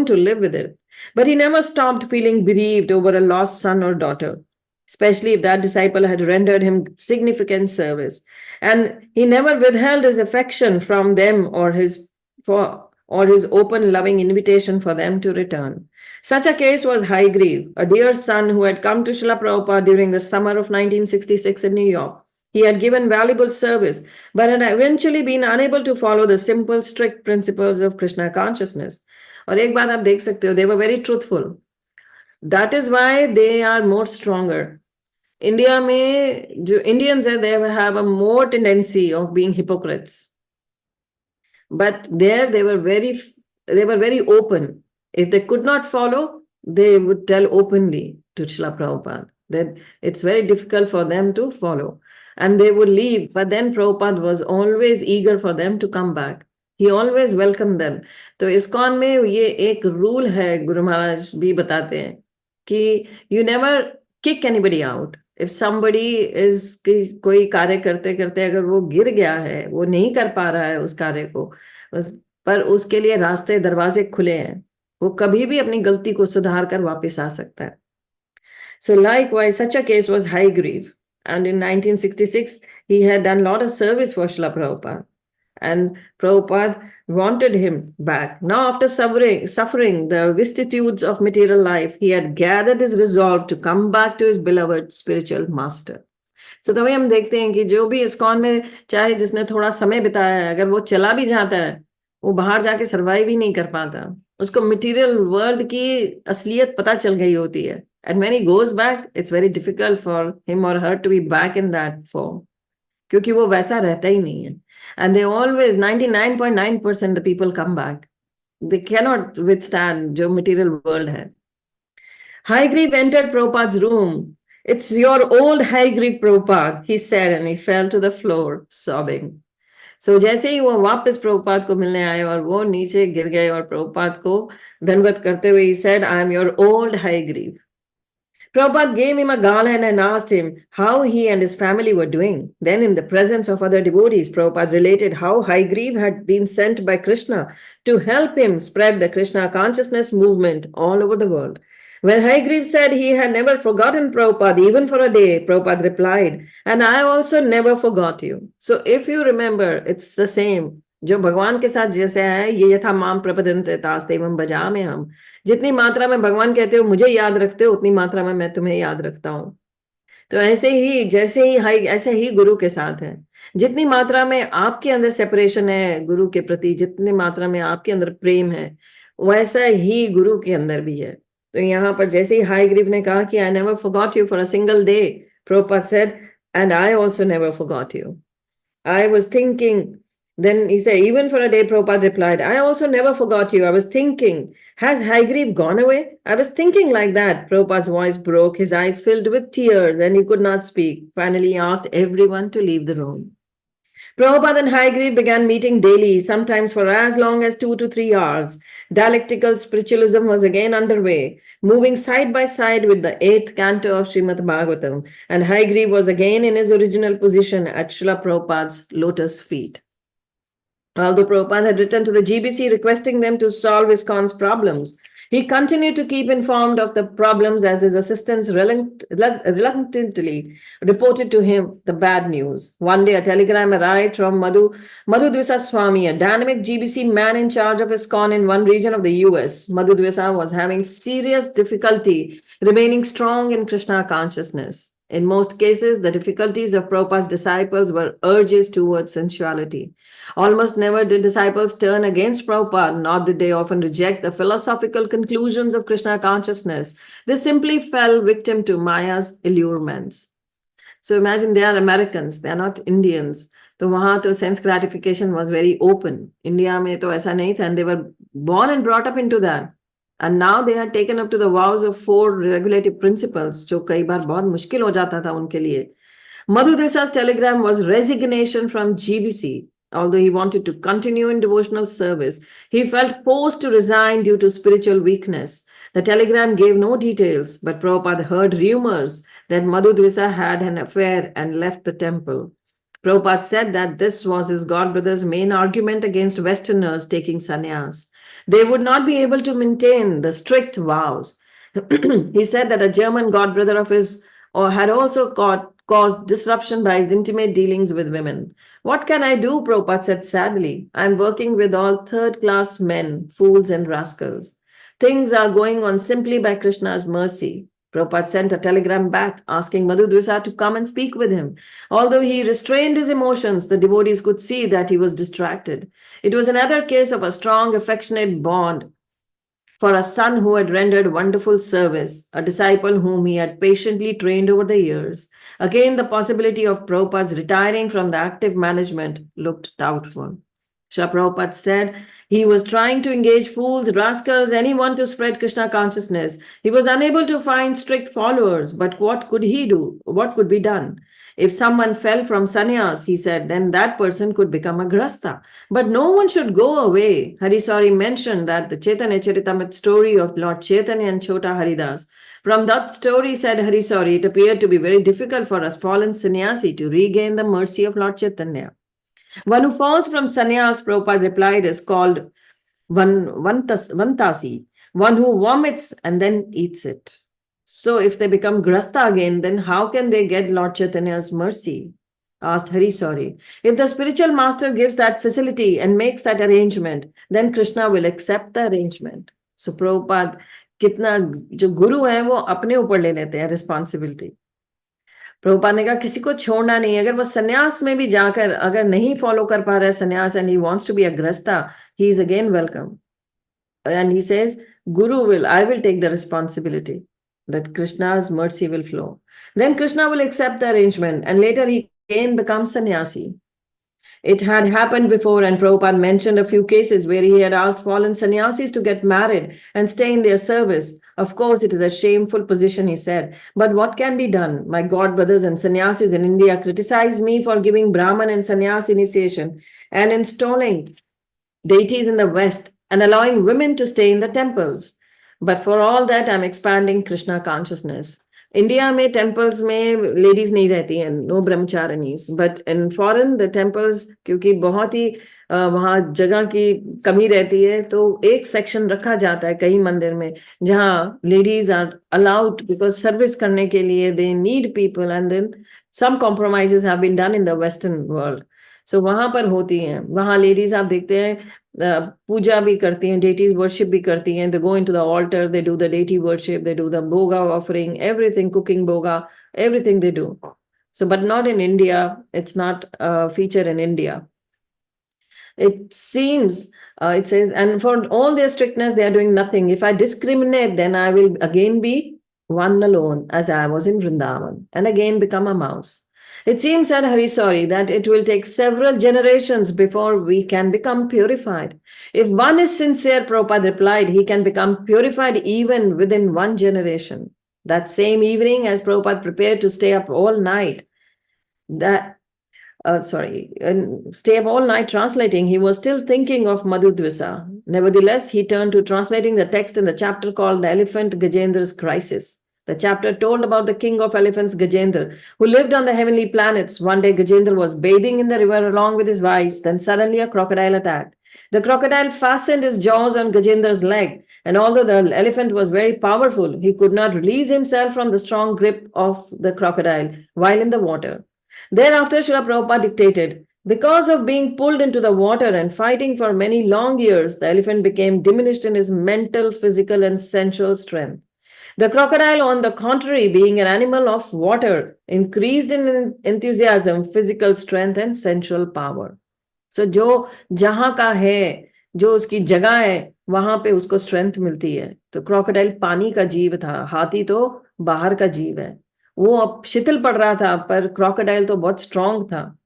to live with it. But he never stopped feeling bereaved over a lost son or daughter, especially if that disciple had rendered him significant service. And he never withheld his affection from them or his open, loving invitation for them to return. Such a case was Hayagreeb, a dear son who had come to Srila Prabhupada during the summer of 1966 in New York. He had given valuable service, but had eventually been unable to follow the simple, strict principles of Krishna consciousness. और एक बात आप देख सकते हो, they were very truthful. That is why they are more stronger. India में जो Indians है, they have a more tendency of being hypocrites. But there they were very open. If they could not follow, they would tell openly to Srila Prabhupada that it's very difficult for them to follow. And they would leave. But then Prabhupada was always eager for them to come back. He always welcomed them. तो ISKCON में ये एक rule है, गुरु महाराज भी बताते हैं कि you never kick anybody out. If somebody is कोई कार्य करते करते अगर वो गिर गया है, वो नहीं कर पा रहा है उस कार्य को, पर उसके लिए रास्ते दरवाजे खुले हैं, वो कभी भी अपनी गलती को सुधार कर वापस आ सकता है. So likewise, such a case was Hayagreeb, and in 1966 he had done a lot of service for Srila Prabhupada. And Prabhupada wanted him back. Now, after suffering the vicissitudes of material life, he had gathered his resolve to come back to his beloved spiritual master. So तभी हम देखते हैं कि जो भी ISKCON में चाहे जिसने थोड़ा समय बिताया है, अगर वो चला भी जाता है, वो बाहर जाके सर्वाइव ही नहीं कर पाता. उसको मटेरियल वर्ल्ड की असलियत पता चल गई होती है. And when he goes back, it's very difficult for him or her to be back in that form. क्योंकि वो वैसा रहता ही नहीं है. And they always, 99.9% the people come back. They cannot withstand जो material world है. Haigreve entered Prabhupada's room. It's your old Haigreve, Prabhupada, he said, and he fell to the floor, sobbing. So जैसे ही वो वापस प्रभुपाद को मिलने आए और वो नीचे गिर गए और प्रभुपाद को दंडवत करते हुए he said, I am your old Haigreve. Prabhupada gave him a garland and asked him how he and his family were doing. Then, in the presence of other devotees, Prabhupada related how Haigreve had been sent by Krishna to help him spread the Krishna consciousness movement all over the world. When Haigreve said he had never forgotten Prabhupada, even for a day, Prabhupada replied, and I also never forgot you. So, if you remember, it's the same. जो भगवान के साथ जैसे है, ये यथा माम प्रपदन्ते तास्तेवं भजामि हम. जितनी मात्रा में भगवान कहते हो मुझे याद रखते हो, उतनी मात्रा में मैं तुम्हें याद रखता हूं. तो ऐसे ही जैसे ही ऐसे ही गुरु के साथ है. जितनी मात्रा में आपके अंदर सेपरेशन है गुरु के प्रति, जितनी मात्रा में आपके अंदर प्रेम है, वैसा ही गुरु के अंदर भी है. तो यहाँ पर जैसे ही हाईग्रीव ने कहा कि I never forgot you for a single day, Prabhupada said and I also never forgot you. I was thinking. Then he said, even for a day, Prabhupada replied, I also never forgot you. I was thinking, has Haigreve gone away? I was thinking like that. Prabhupada's voice broke, his eyes filled with tears, and he could not speak. Finally, he asked everyone to leave the room. Prabhupada and Haigreve began meeting daily, sometimes for as long as 2 to 3 hours. Dialectical spiritualism was again underway, moving side by side with the 8th canto of Srimad Bhagavatam, and Haigreve was again in his original position at Srila Prabhupada's lotus feet. Although Prabhupada had written to the GBC requesting them to solve ISKCON's problems, he continued to keep informed of the problems as his assistants reluctantly reported to him the bad news. One day, a telegram arrived from Madhu Dvisa Swami, a dynamic GBC man in charge of ISKCON in one region of the US. Madhu Dvisa was having serious difficulty remaining strong in Krishna consciousness. In most cases, the difficulties of Prabhupada's disciples were urges towards sensuality. Almost never did disciples turn against Prabhupada, nor did they often reject the philosophical conclusions of Krishna consciousness. They simply fell victim to Maya's allurements. So imagine they are Americans, they are not Indians. तो वहां तो sense gratification was very open. India में तो ऐसा नहीं था, and they were born and brought up into that. And now they had taken up to the vows of 4 regulative principles, जो कई बार बहुत मुश्किल हो जाता था उनके लिए. Madhu Dvisa's telegram was resignation from GBC. Although he wanted to continue in devotional service, he felt forced to resign due to spiritual weakness. The telegram gave no details, but Prabhupada heard rumors that Madhu Dvisa had an affair and left the temple. Prabhupada said that this was his godbrother's main argument against Westerners taking sannyas. They would not be able to maintain the strict vows. He said that a German godbrother of his had also caused disruption by his intimate dealings with women. What can I do? Prabhupada said sadly. I'm working with all third-class men, fools and rascals. Things are going on simply by Krishna's mercy. Prabhupada sent a telegram back asking Madhu Dvisa to come and speak with him. Although he restrained his emotions, the devotees could see that he was distracted. It was another case of a strong, affectionate bond for a son who had rendered wonderful service, a disciple whom he had patiently trained over the years. Again, the possibility of Prabhupada's retiring from the active management looked doubtful. Srila Prabhupada said he was trying to engage fools, rascals, anyone to spread Krishna consciousness. He was unable to find strict followers, but what could he do? What could be done? If someone fell from sannyas, he said, then that person could become a grasta. But no one should go away. Harisari mentioned that the Chaitanya Charitamrita story of Lord Chaitanya and Chota Haridas. From that story, said Harisari, it appeared to be very difficult for a fallen sannyasi to regain the mercy of Lord Chaitanya. One who falls from sannyas, Prabhupada replied, is called vantasi, one who vomits and then eats it. So if they become grasta again, then how can they get Lord Chaitanya's mercy? asked Harisori. If the spiritual master gives that facility and makes that arrangement, then Krishna will accept the arrangement. So Prabhupada कितना जो गुरु है वो अपने ऊपर ले लेते हैं responsibility. Prabhupada ने कहा किसी को छोड़ना नहीं, अगर वो सन्यास में भी जाकर अगर नहीं फॉलो कर पा रहा है sannyas and he wants to be a grihastha, he is again welcome. And he says, I will take the responsibility that Krishna's mercy will flow. Then Krishna will accept the arrangement and later he can become sannyasi. It had happened before, and Prabhupada mentioned a few cases where he had asked fallen sannyasis to get married and stay in their service. Of course, it is a shameful position, he said. But what can be done? My god brothers and sannyasis in India criticize me for giving Brahman and sannyas initiation and installing deities in the West and allowing women to stay in the temples. But for all that, I'm expanding Krishna consciousness. India में temples में ladies नहीं रहती हैं, no ब्रह्मचारिणीज. But in foreign the temples, क्योंकि बहुत ही वहां जगह की कमी रहती है, तो एक सेक्शन रखा जाता है कई मंदिर में जहाँ ladies are allowed because service करने के लिए they need people. And then some compromises have been done in the western world. So वहां पर होती हैं, वहां लेडीज आप देखते हैं पूजा भी करती हैं, डेटीज वर्शिप भी करती हैं. They go into the altar, they do the deity worship, they do the bhoga offering, everything, cooking bhoga, everything they do. So but not in India, it's not a feature in India. It seems it says, and for all their strictness they are doing nothing. If I discriminate, then I will again be one alone as I was in Vrindavan and again become a mouse. It seems, said Harisori, that it will take several generations before we can become purified. If one is sincere, Prabhupada replied, he can become purified even within one generation. That same evening, as Prabhupada prepared to stay up all night, stay up all night translating, he was still thinking of Madhudvisa. Nevertheless, he turned to translating the text in the chapter called The Elephant Gajendra's Crisis. The chapter told about the king of elephants, Gajendra, who lived on the heavenly planets. One day, Gajendra was bathing in the river along with his wives. Then suddenly a crocodile attacked. The crocodile fastened his jaws on Gajendra's leg, and although the elephant was very powerful, he could not release himself from the strong grip of the crocodile while in the water. Thereafter, Srila Prabhupada dictated, because of being pulled into the water and fighting for many long years, the elephant became diminished in his mental, physical, and sensual strength. The crocodile, on the contrary, being an animal of water, increased in enthusiasm, physical strength, and sensual power. So, जो जहां का है, जो उसकी जगह है, वहां पे उसको स्ट्रेंथ मिलती है. तो क्रोकोडाइल पानी का जीव था, हाथी तो बाहर का जीव है. वो अब शिथिल पड़ रहा था, पर क्रोकोडाइल तो बहुत स्ट्रांग था.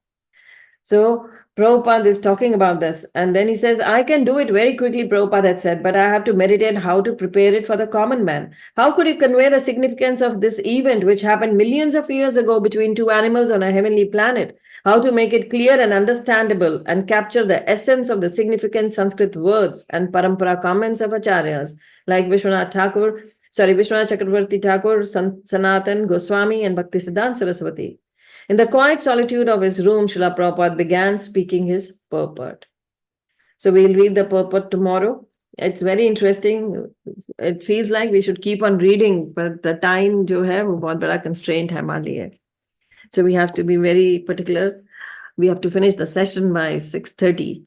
So Prabhupada is talking about this. And then he says, I can do it very quickly, Prabhupada had said, but I have to meditate how to prepare it for the common man. How could you convey the significance of this event, which happened millions of years ago between two animals on a heavenly planet? How to make it clear and understandable and capture the essence of the significant Sanskrit words and parampara comments of acharyas like Vishwanath Chakravarti Thakur, Sanatan Goswami, and Bhaktisiddhanta Saraswati. In the quiet solitude of his room, Srila Prabhupada began speaking his purport. So we'll read the purport tomorrow. It's very interesting. It feels like we should keep on reading, but the time jo hai, wo bahut bada constraint hai hamare liye. So we have to be very particular. We have to finish the session by 6:30.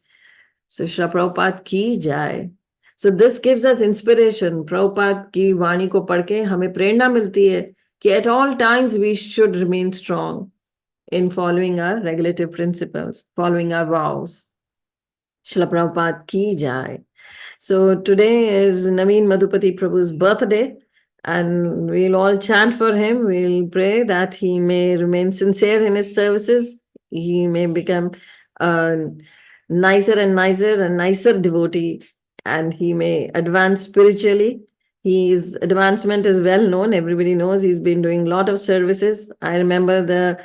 So Srila Prabhupada ki jai. So this gives us inspiration. Prabhupada ki vani ko padh ke hame prerna milti hai कि at all times we should remain strong in following our regulative principles, following our vows. Srila Prabhupada ki jai. So today is Naveen Madhupati Prabhu's birthday, and we'll all chant for him. We'll pray that he may remain sincere in his services. He may become a nicer and nicer devotee, and he may advance spiritually. His advancement is well known. Everybody knows he's been doing a lot of services. I remember the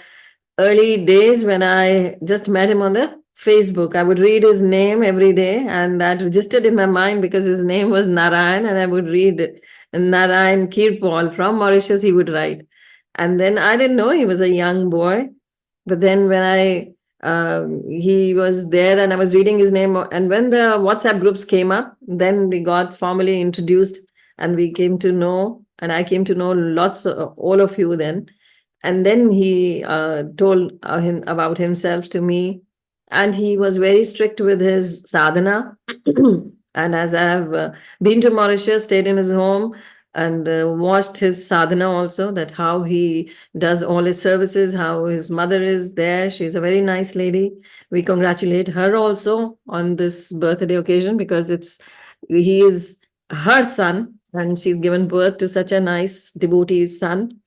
early days when I just met him on the Facebook. I would read his name every day, and that registered in my mind because his name was Narayan, and I would read Narayan Kirpal from Mauritius, he would write. And then I didn't know he was a young boy. But then when he was there and I was reading his name, and when the WhatsApp groups came up, then we got formally introduced and we came to know, and I came to know all of you then. And then he told him about himself to me. And he was very strict with his sadhana. And as I have been to Mauritius, stayed in his home, and watched his sadhana also, that how he does all his services, how his mother is there. She's a very nice lady. We congratulate her also on this birthday occasion, because he is her son, and she's given birth to such a nice devotee son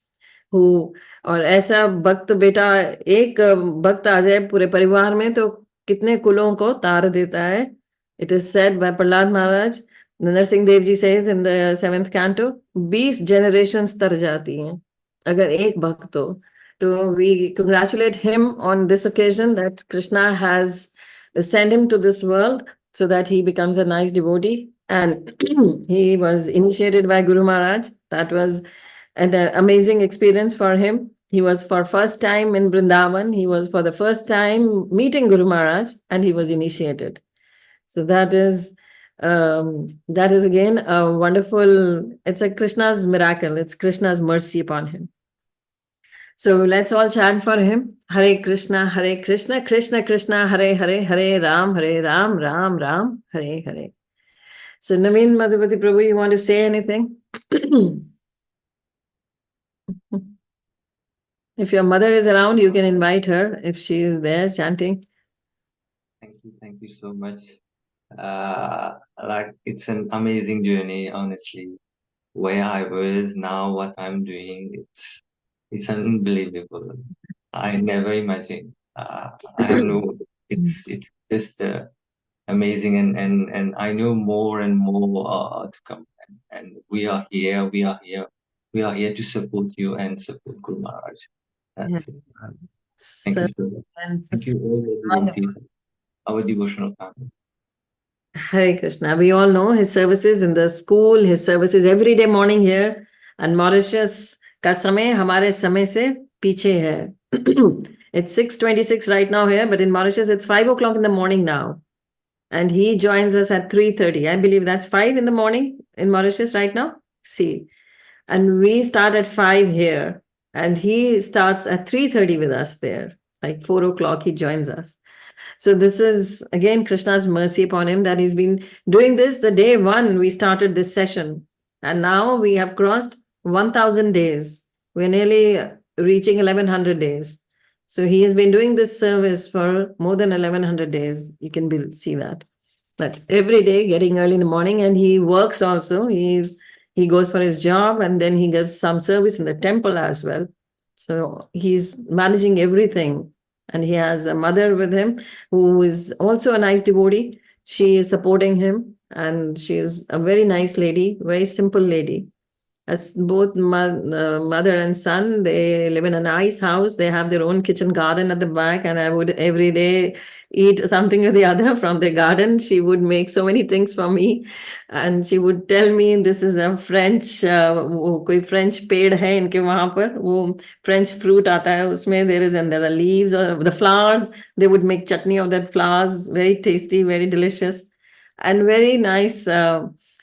who, और ऐसा भक्त बेटा, एक भक्त आ जाए पूरे परिवार में तो कितने कुलों को तार देता है. It is said by Prahlad Maharaj, Narsingh Dev ji says in the 7th canto, 20 generations तर जाती हैं अगर एक भक्त हो. So we congratulate him on this occasion that Krishna has sent him to this world so that he becomes a nice devotee. And he was initiated by Guru Maharaj. That was an amazing experience for him. He was for first time in Vrindavan. He was for the first time meeting Guru Maharaj, and he was initiated. So that is again a wonderful, it's a Krishna's miracle. It's Krishna's mercy upon him. So let's all chant for him. Hare Krishna, Krishna Krishna, Hare Hare, Hare Ram, Ram Ram, Hare Hare. So Naveen Madhupati Prabhu, you want to say anything? If your mother is around, you can invite her if she is there chanting. Thank you so much. Like, it's an amazing journey, honestly. Where I was, now what I'm doing, it's unbelievable. I never imagined. I have no, it's just amazing, and I know more and more to come. And we are here to support you and support Guru Maharaj. That's it. Thank you so much. Thank you all the devotees, our devotional family. Hare Krishna. We all know his services in the school, his services every day morning here. And Mauritius का समय हमारे समय से पीछे है. It's 6:26 right now here, but in Mauritius it's 5 o'clock in the morning now. And he joins us at 3:30. I believe that's 5 in the morning in Mauritius right now. See. And we start at 5 here. And he starts at 3:30 with us there. Like 4 o'clock he joins us. So this is again Krishna's mercy upon him that he's been doing this the day one we started this session. And now we have crossed 1,000 days. We're nearly reaching 1,100 days. So he has been doing this service for more than 1,100 days. You can see that. But every day getting early in the morning, and he works also. He goes for his job, and then he gives some service in the temple as well. So he's managing everything. And he has a mother with him who is also a nice devotee. She is supporting him, and she is a very nice lady, very simple lady. As both mother and son, they live in a nice house. They have their own kitchen garden at the back, and I would every day eat something or the other from the garden. She would make so many things for me, and she would tell me this is a French, कोई French पेड़ है इनके वहाँ पर, वो French fruit आता है उसमें, there is, and there are leaves or the flowers. They would make chutney of that flowers, very tasty, very delicious, and very nice.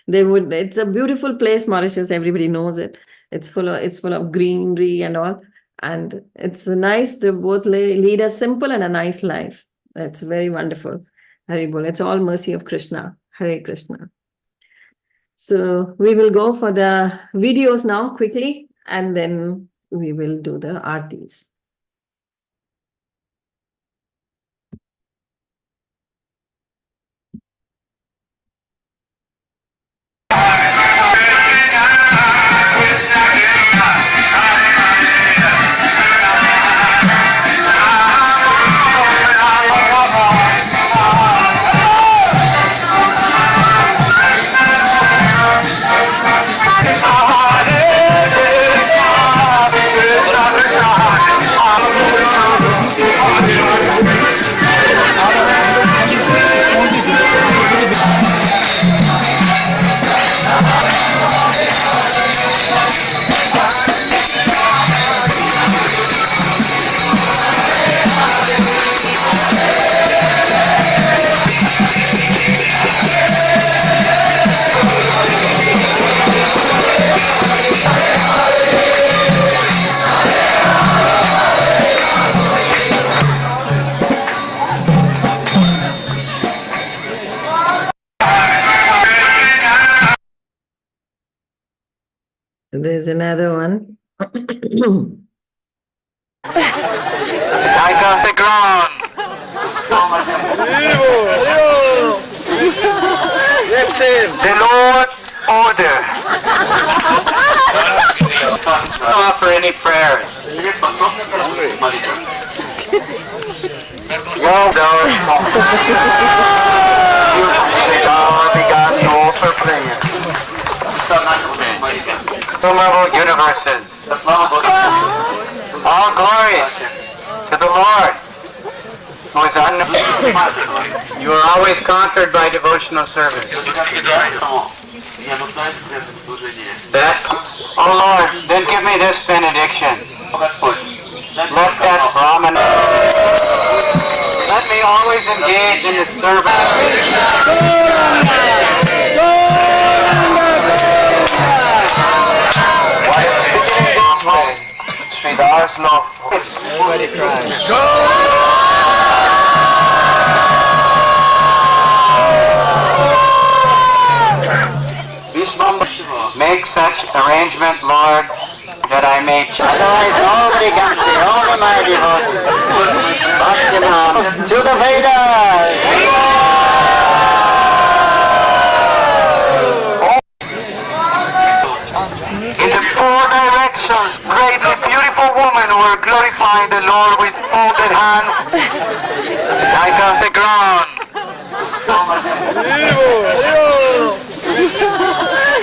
It's a beautiful place, Mauritius. Everybody knows it. It's full of greenery and all. And it's nice. They both lead a simple and a nice life. That's very wonderful. Haribol. It's all mercy of Krishna. Hare Krishna. So we will go for the videos now quickly, and then we will do the aartis. There's another one. I got the ground. Lift him. The Lord order. Don't offer any prayers. Well done. You sit down and began to offer prayers. Innumerable universes. All glories to the Lord, who is you are always conquered by devotional service. That, oh Lord, then give me this benediction. Let that Brahman, let me always engage in the service. Sridhar's love. Everybody cries. Make such arrangement, Lord, that I may. Otherwise, nobody can see. Only my devotee. Bhakti to the Vedas. In the four directions, greatly beautiful women were glorifying the Lord with folded hands like on the ground.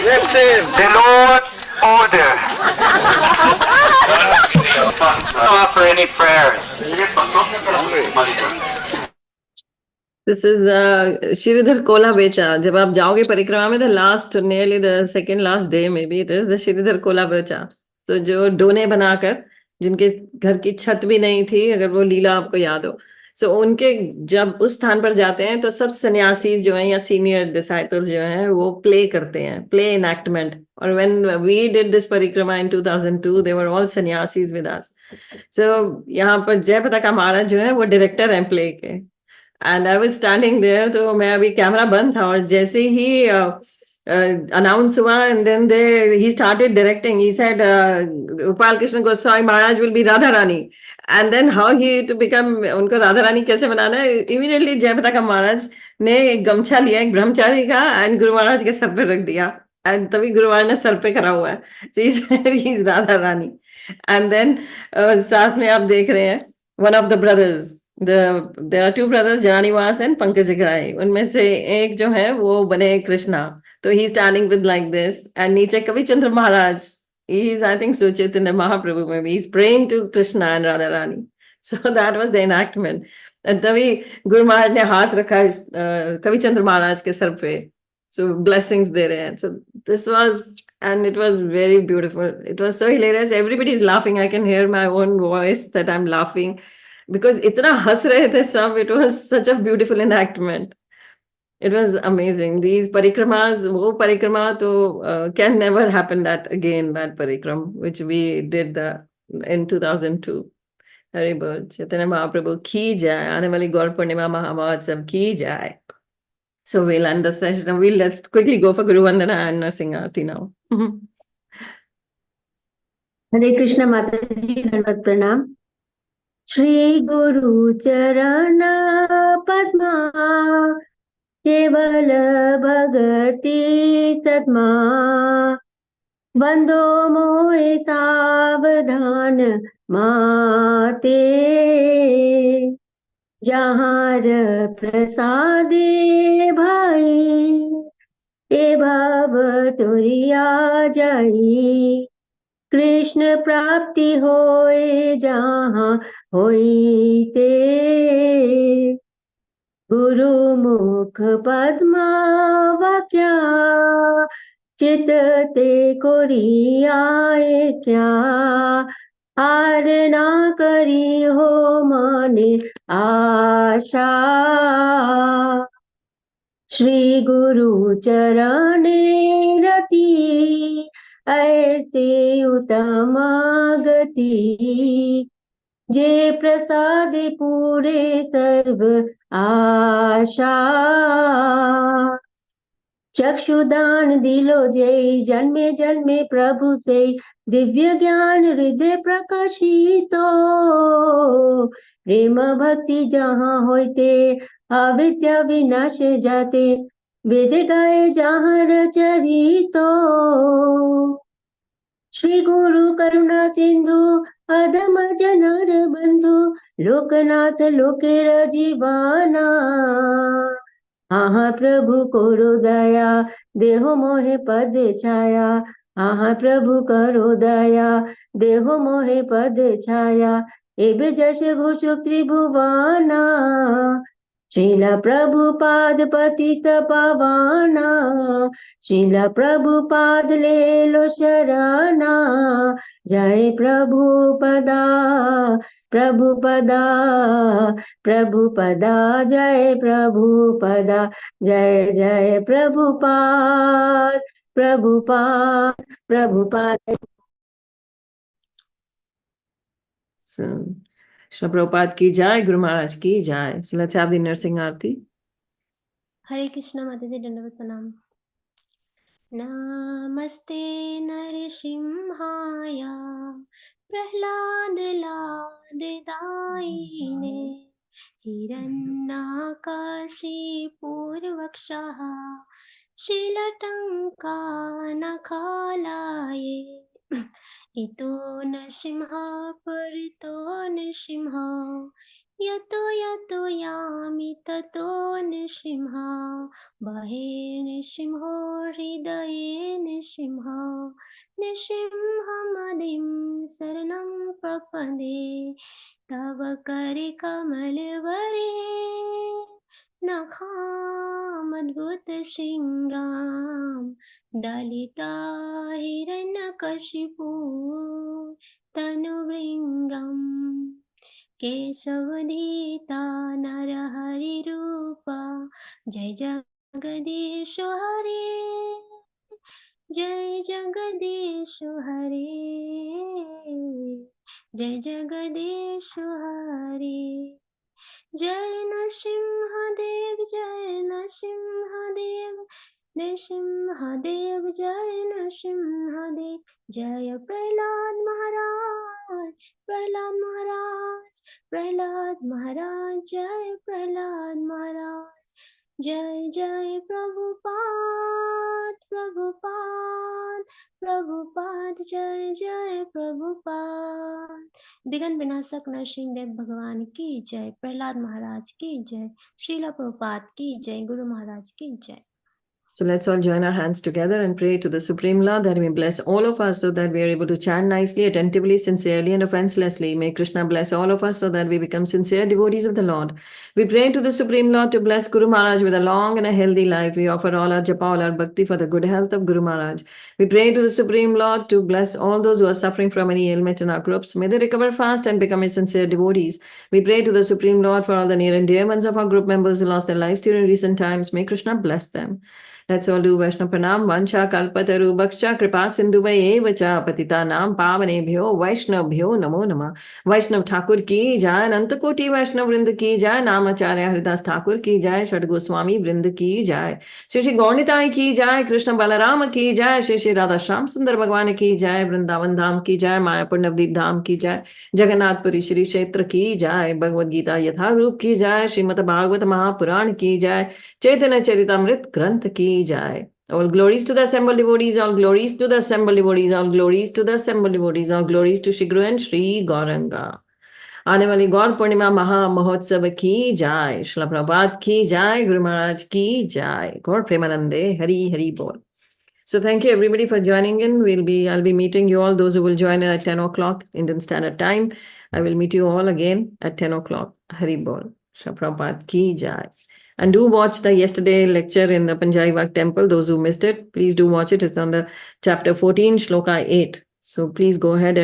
Lift him. The Lord order. Don't offer any prayers. This is Shridhar Kola Becha. जब आप जाओगे परिक्रमा में, the last, nearly the second last day, maybe it is the Shridhar Kola Becha. तो जो डोने बनाकर, जिनके घर की छत भी नहीं थी, अगर वो लीला आपको याद हो, so उनके जब उस स्थान पर जाते हैं तो सब सन्यासी जो हैं या सीनियर डिसाइपल्स जो हैं वो प्ले करते हैं, प्ले enactment. और when we did this परिक्रमा in 2002, they were all sannyasis with us. So यहाँ पर जय पताका महाराज जो है वो डायरेक्टर हैं प्ले के. And I was standing there, तो मैं अभी कैमरा बंद था और जैसे ही अनाउंस हुआ and then he started directing. He said Gopal Krishna Goswami Maharaj will be Radha Rani, and then how he to become उनको राधा रानी कैसे बनाना है. Immediately जय पताका महाराज ने एक गमछा लिया एक ब्रह्मचारी का and गुरु महाराज के सर पे रख दिया, and तभी गुरु महाराज ने सर पे करा हुआ है. So he said he's Radha Rani. And then साथ में आप देख रहे हैं one of the brothers. There are two brothers, Jananivas and Pankaj Ghai. उनमें से एक जो है वो बने कृष्णा. तो he standing with like this, and नीचे कवि चंद्र महाराज. He is, I think, so Chaitanya Mahaprabhu maybe. He's praying to Krishna and Radha Rani. So that was the enactment. And तभी गुरु महाराज ने हाथ रखा कवि चंद्र महाराज के सर पे. So blessings दे रहे हैं. So this was, and it was very beautiful. It was so hilarious. Everybody is laughing. I can hear my own voice that I'm laughing. Because इतना हंस रहे थे सब. It was such a beautiful enactment. It was amazing. These parikramas, वो परिक्रमा तो can never happen that again, that parikram, which we did in 2002. Hari Bol. Chaitanya Mahaprabhu की जाए. आने वाली गौर पूर्णिमा महामहोत्सव की जाए. So we'll end the session. Let's quickly go for Guru Vandana and Nursing Aarti now. हरे कृष्ण माता जी, धन्यवाद प्रणाम. श्री गुरु चरण पद्मा केवल भगति सद्मा वंदो मोहि सावधान माते जहाँ प्रसादे भाई ए भव तुरिया जाई कृष्ण प्राप्ति होए जहाँ होइते गुरु मुख पद्मा वाक्या चित ते कोरियाए क्या आर ना करी हो मने आशा श्री गुरु चरणे रति ऐसे उत्तम गति जे प्रसाद पूरे सर्व आशा चक्षुदान दिलो जय जन्मे जन्मे प्रभु से दिव्य ज्ञान हृदय प्रकाशितो प्रेम भक्ति जहाँ होते अविद्या विनाश जाते वेद गाए जहाँ रचरितो श्री गुरु करुणा सिंधु अधम जनार बंधु लोकनाथ लोकेर जीवाना आहा प्रभु करो दया देहो मोहे पद छाया आहा प्रभु करो दया देहो मोहे पद छाया एबे जश घोष त्रिभुवाना श्रीला प्रभुपाद पतित पावाना श्रीला प्रभुपाद ले लो शरणा जय प्रभुपदा प्रभुपदा प्रभुपदा जय प्रभुपदा जय जय Prabhupada Prabhupada Prabhupada. So, Srila Prabhupada ki jai, Guru Maharaj ki jai. So let's have the nursing aarti. हरे कृष्णा माता जी दंडवत प्रणाम. नमस्ते नरसिंहाय प्रह्लादलादिदायिने हिरण्यकशिपूर्वक्षः शीलटङ्कानखालाये इतो नृसिंह परितो नृसिंह यतो यतो यामि ततो नृसिंह बाहे नृसिंहो हृदये नृसिंह नृसिंहमदिं शरणं प्रपदे तव करकमलवरे नखामद्भुतशृङ्गां दलिता हिरण्यकशिपु तनुभृङ्गम् केशवधीता नरहरिरूपा जय जगदीश हरे जय जगदीश हरे जय जगदीश हरे जय नरसिंहदेव जय नरसिंहदेव नरसिंहदेव जय नरसिंहदेव जय प्रहलाद महाराज प्रहलाद महाराज प्रहलाद महाराज जय प्रहलाद महाराज जय जय प्रभुपाद प्रभुपाद प्रभुपाद जय जय प्रभुपाद. विघ्न विनाशक नरसिंहदेव भगवान की जय, प्रहलाद महाराज की जय, श्रीला प्रभुपाद की जय, गुरु महाराज की जय. So let's all join our hands together and pray to the Supreme Lord that He may bless all of us so that we are able to chant nicely, attentively, sincerely and offenselessly. May Krishna bless all of us so that we become sincere devotees of the Lord. We pray to the Supreme Lord to bless Guru Maharaj with a long and a healthy life. We offer all our japa, all our bhakti for the good health of Guru Maharaj. We pray to the Supreme Lord to bless all those who are suffering from any ailment in our groups. May they recover fast and become His sincere devotees. We pray to the Supreme Lord for all the near and dear ones of our group members who lost their lives during recent times. May Krishna bless them. Let's all do Vaishnava Pranam. Vancha kalpataru bhaksha kripa sindhuvaye cha patita nam pavanebhyo Vaishnavbhyo namo namah. Vaishnav Thakur ki jai, Anantakoti Vaishnav Vrind ki jai, Namacharya Haridas Thakur ki jai, Shad Goswami Vrind ki jai, Shri Shri Gaunitai ki jai, Krishna Balarama ki jai, Shri Shri Radha Shyam Sundar Bhagwan ki jai, Vrindavan Dham ki jai, Mayapur Navdeep Dham ki jai, Jagannath Puri Shri Kshetra ki jai, Bhagavad Gita Yatha Roop ki jai, Srimad Bhagavad Mahapuran ki jai, Chaitanya Charitamrit Granth ki jai. All glories to the assembled devotees, all glories to the assembled devotees, all glories to the assembled devotees, all glories to Shri Guru and Shri Gauranga. आने वाली गौर पूर्णिमा महा महोत्सव की जाय, श्रील प्रभुपाद की जाय, गुरु महाराज की जाय, गौर प्रेमानंदे, हरि हरि बोल. So thank you everybody for joining in. I'll be meeting you all, those who will join in at 10 o'clock Indian Standard Time. I will meet you all again at 10 o'clock. Hari bol. Shri Prabhupada ki jai. And do watch the yesterday lecture in the Panjabi Vak temple. Those who missed it, please do watch it. It's on the chapter 14, shloka 8. So please go ahead and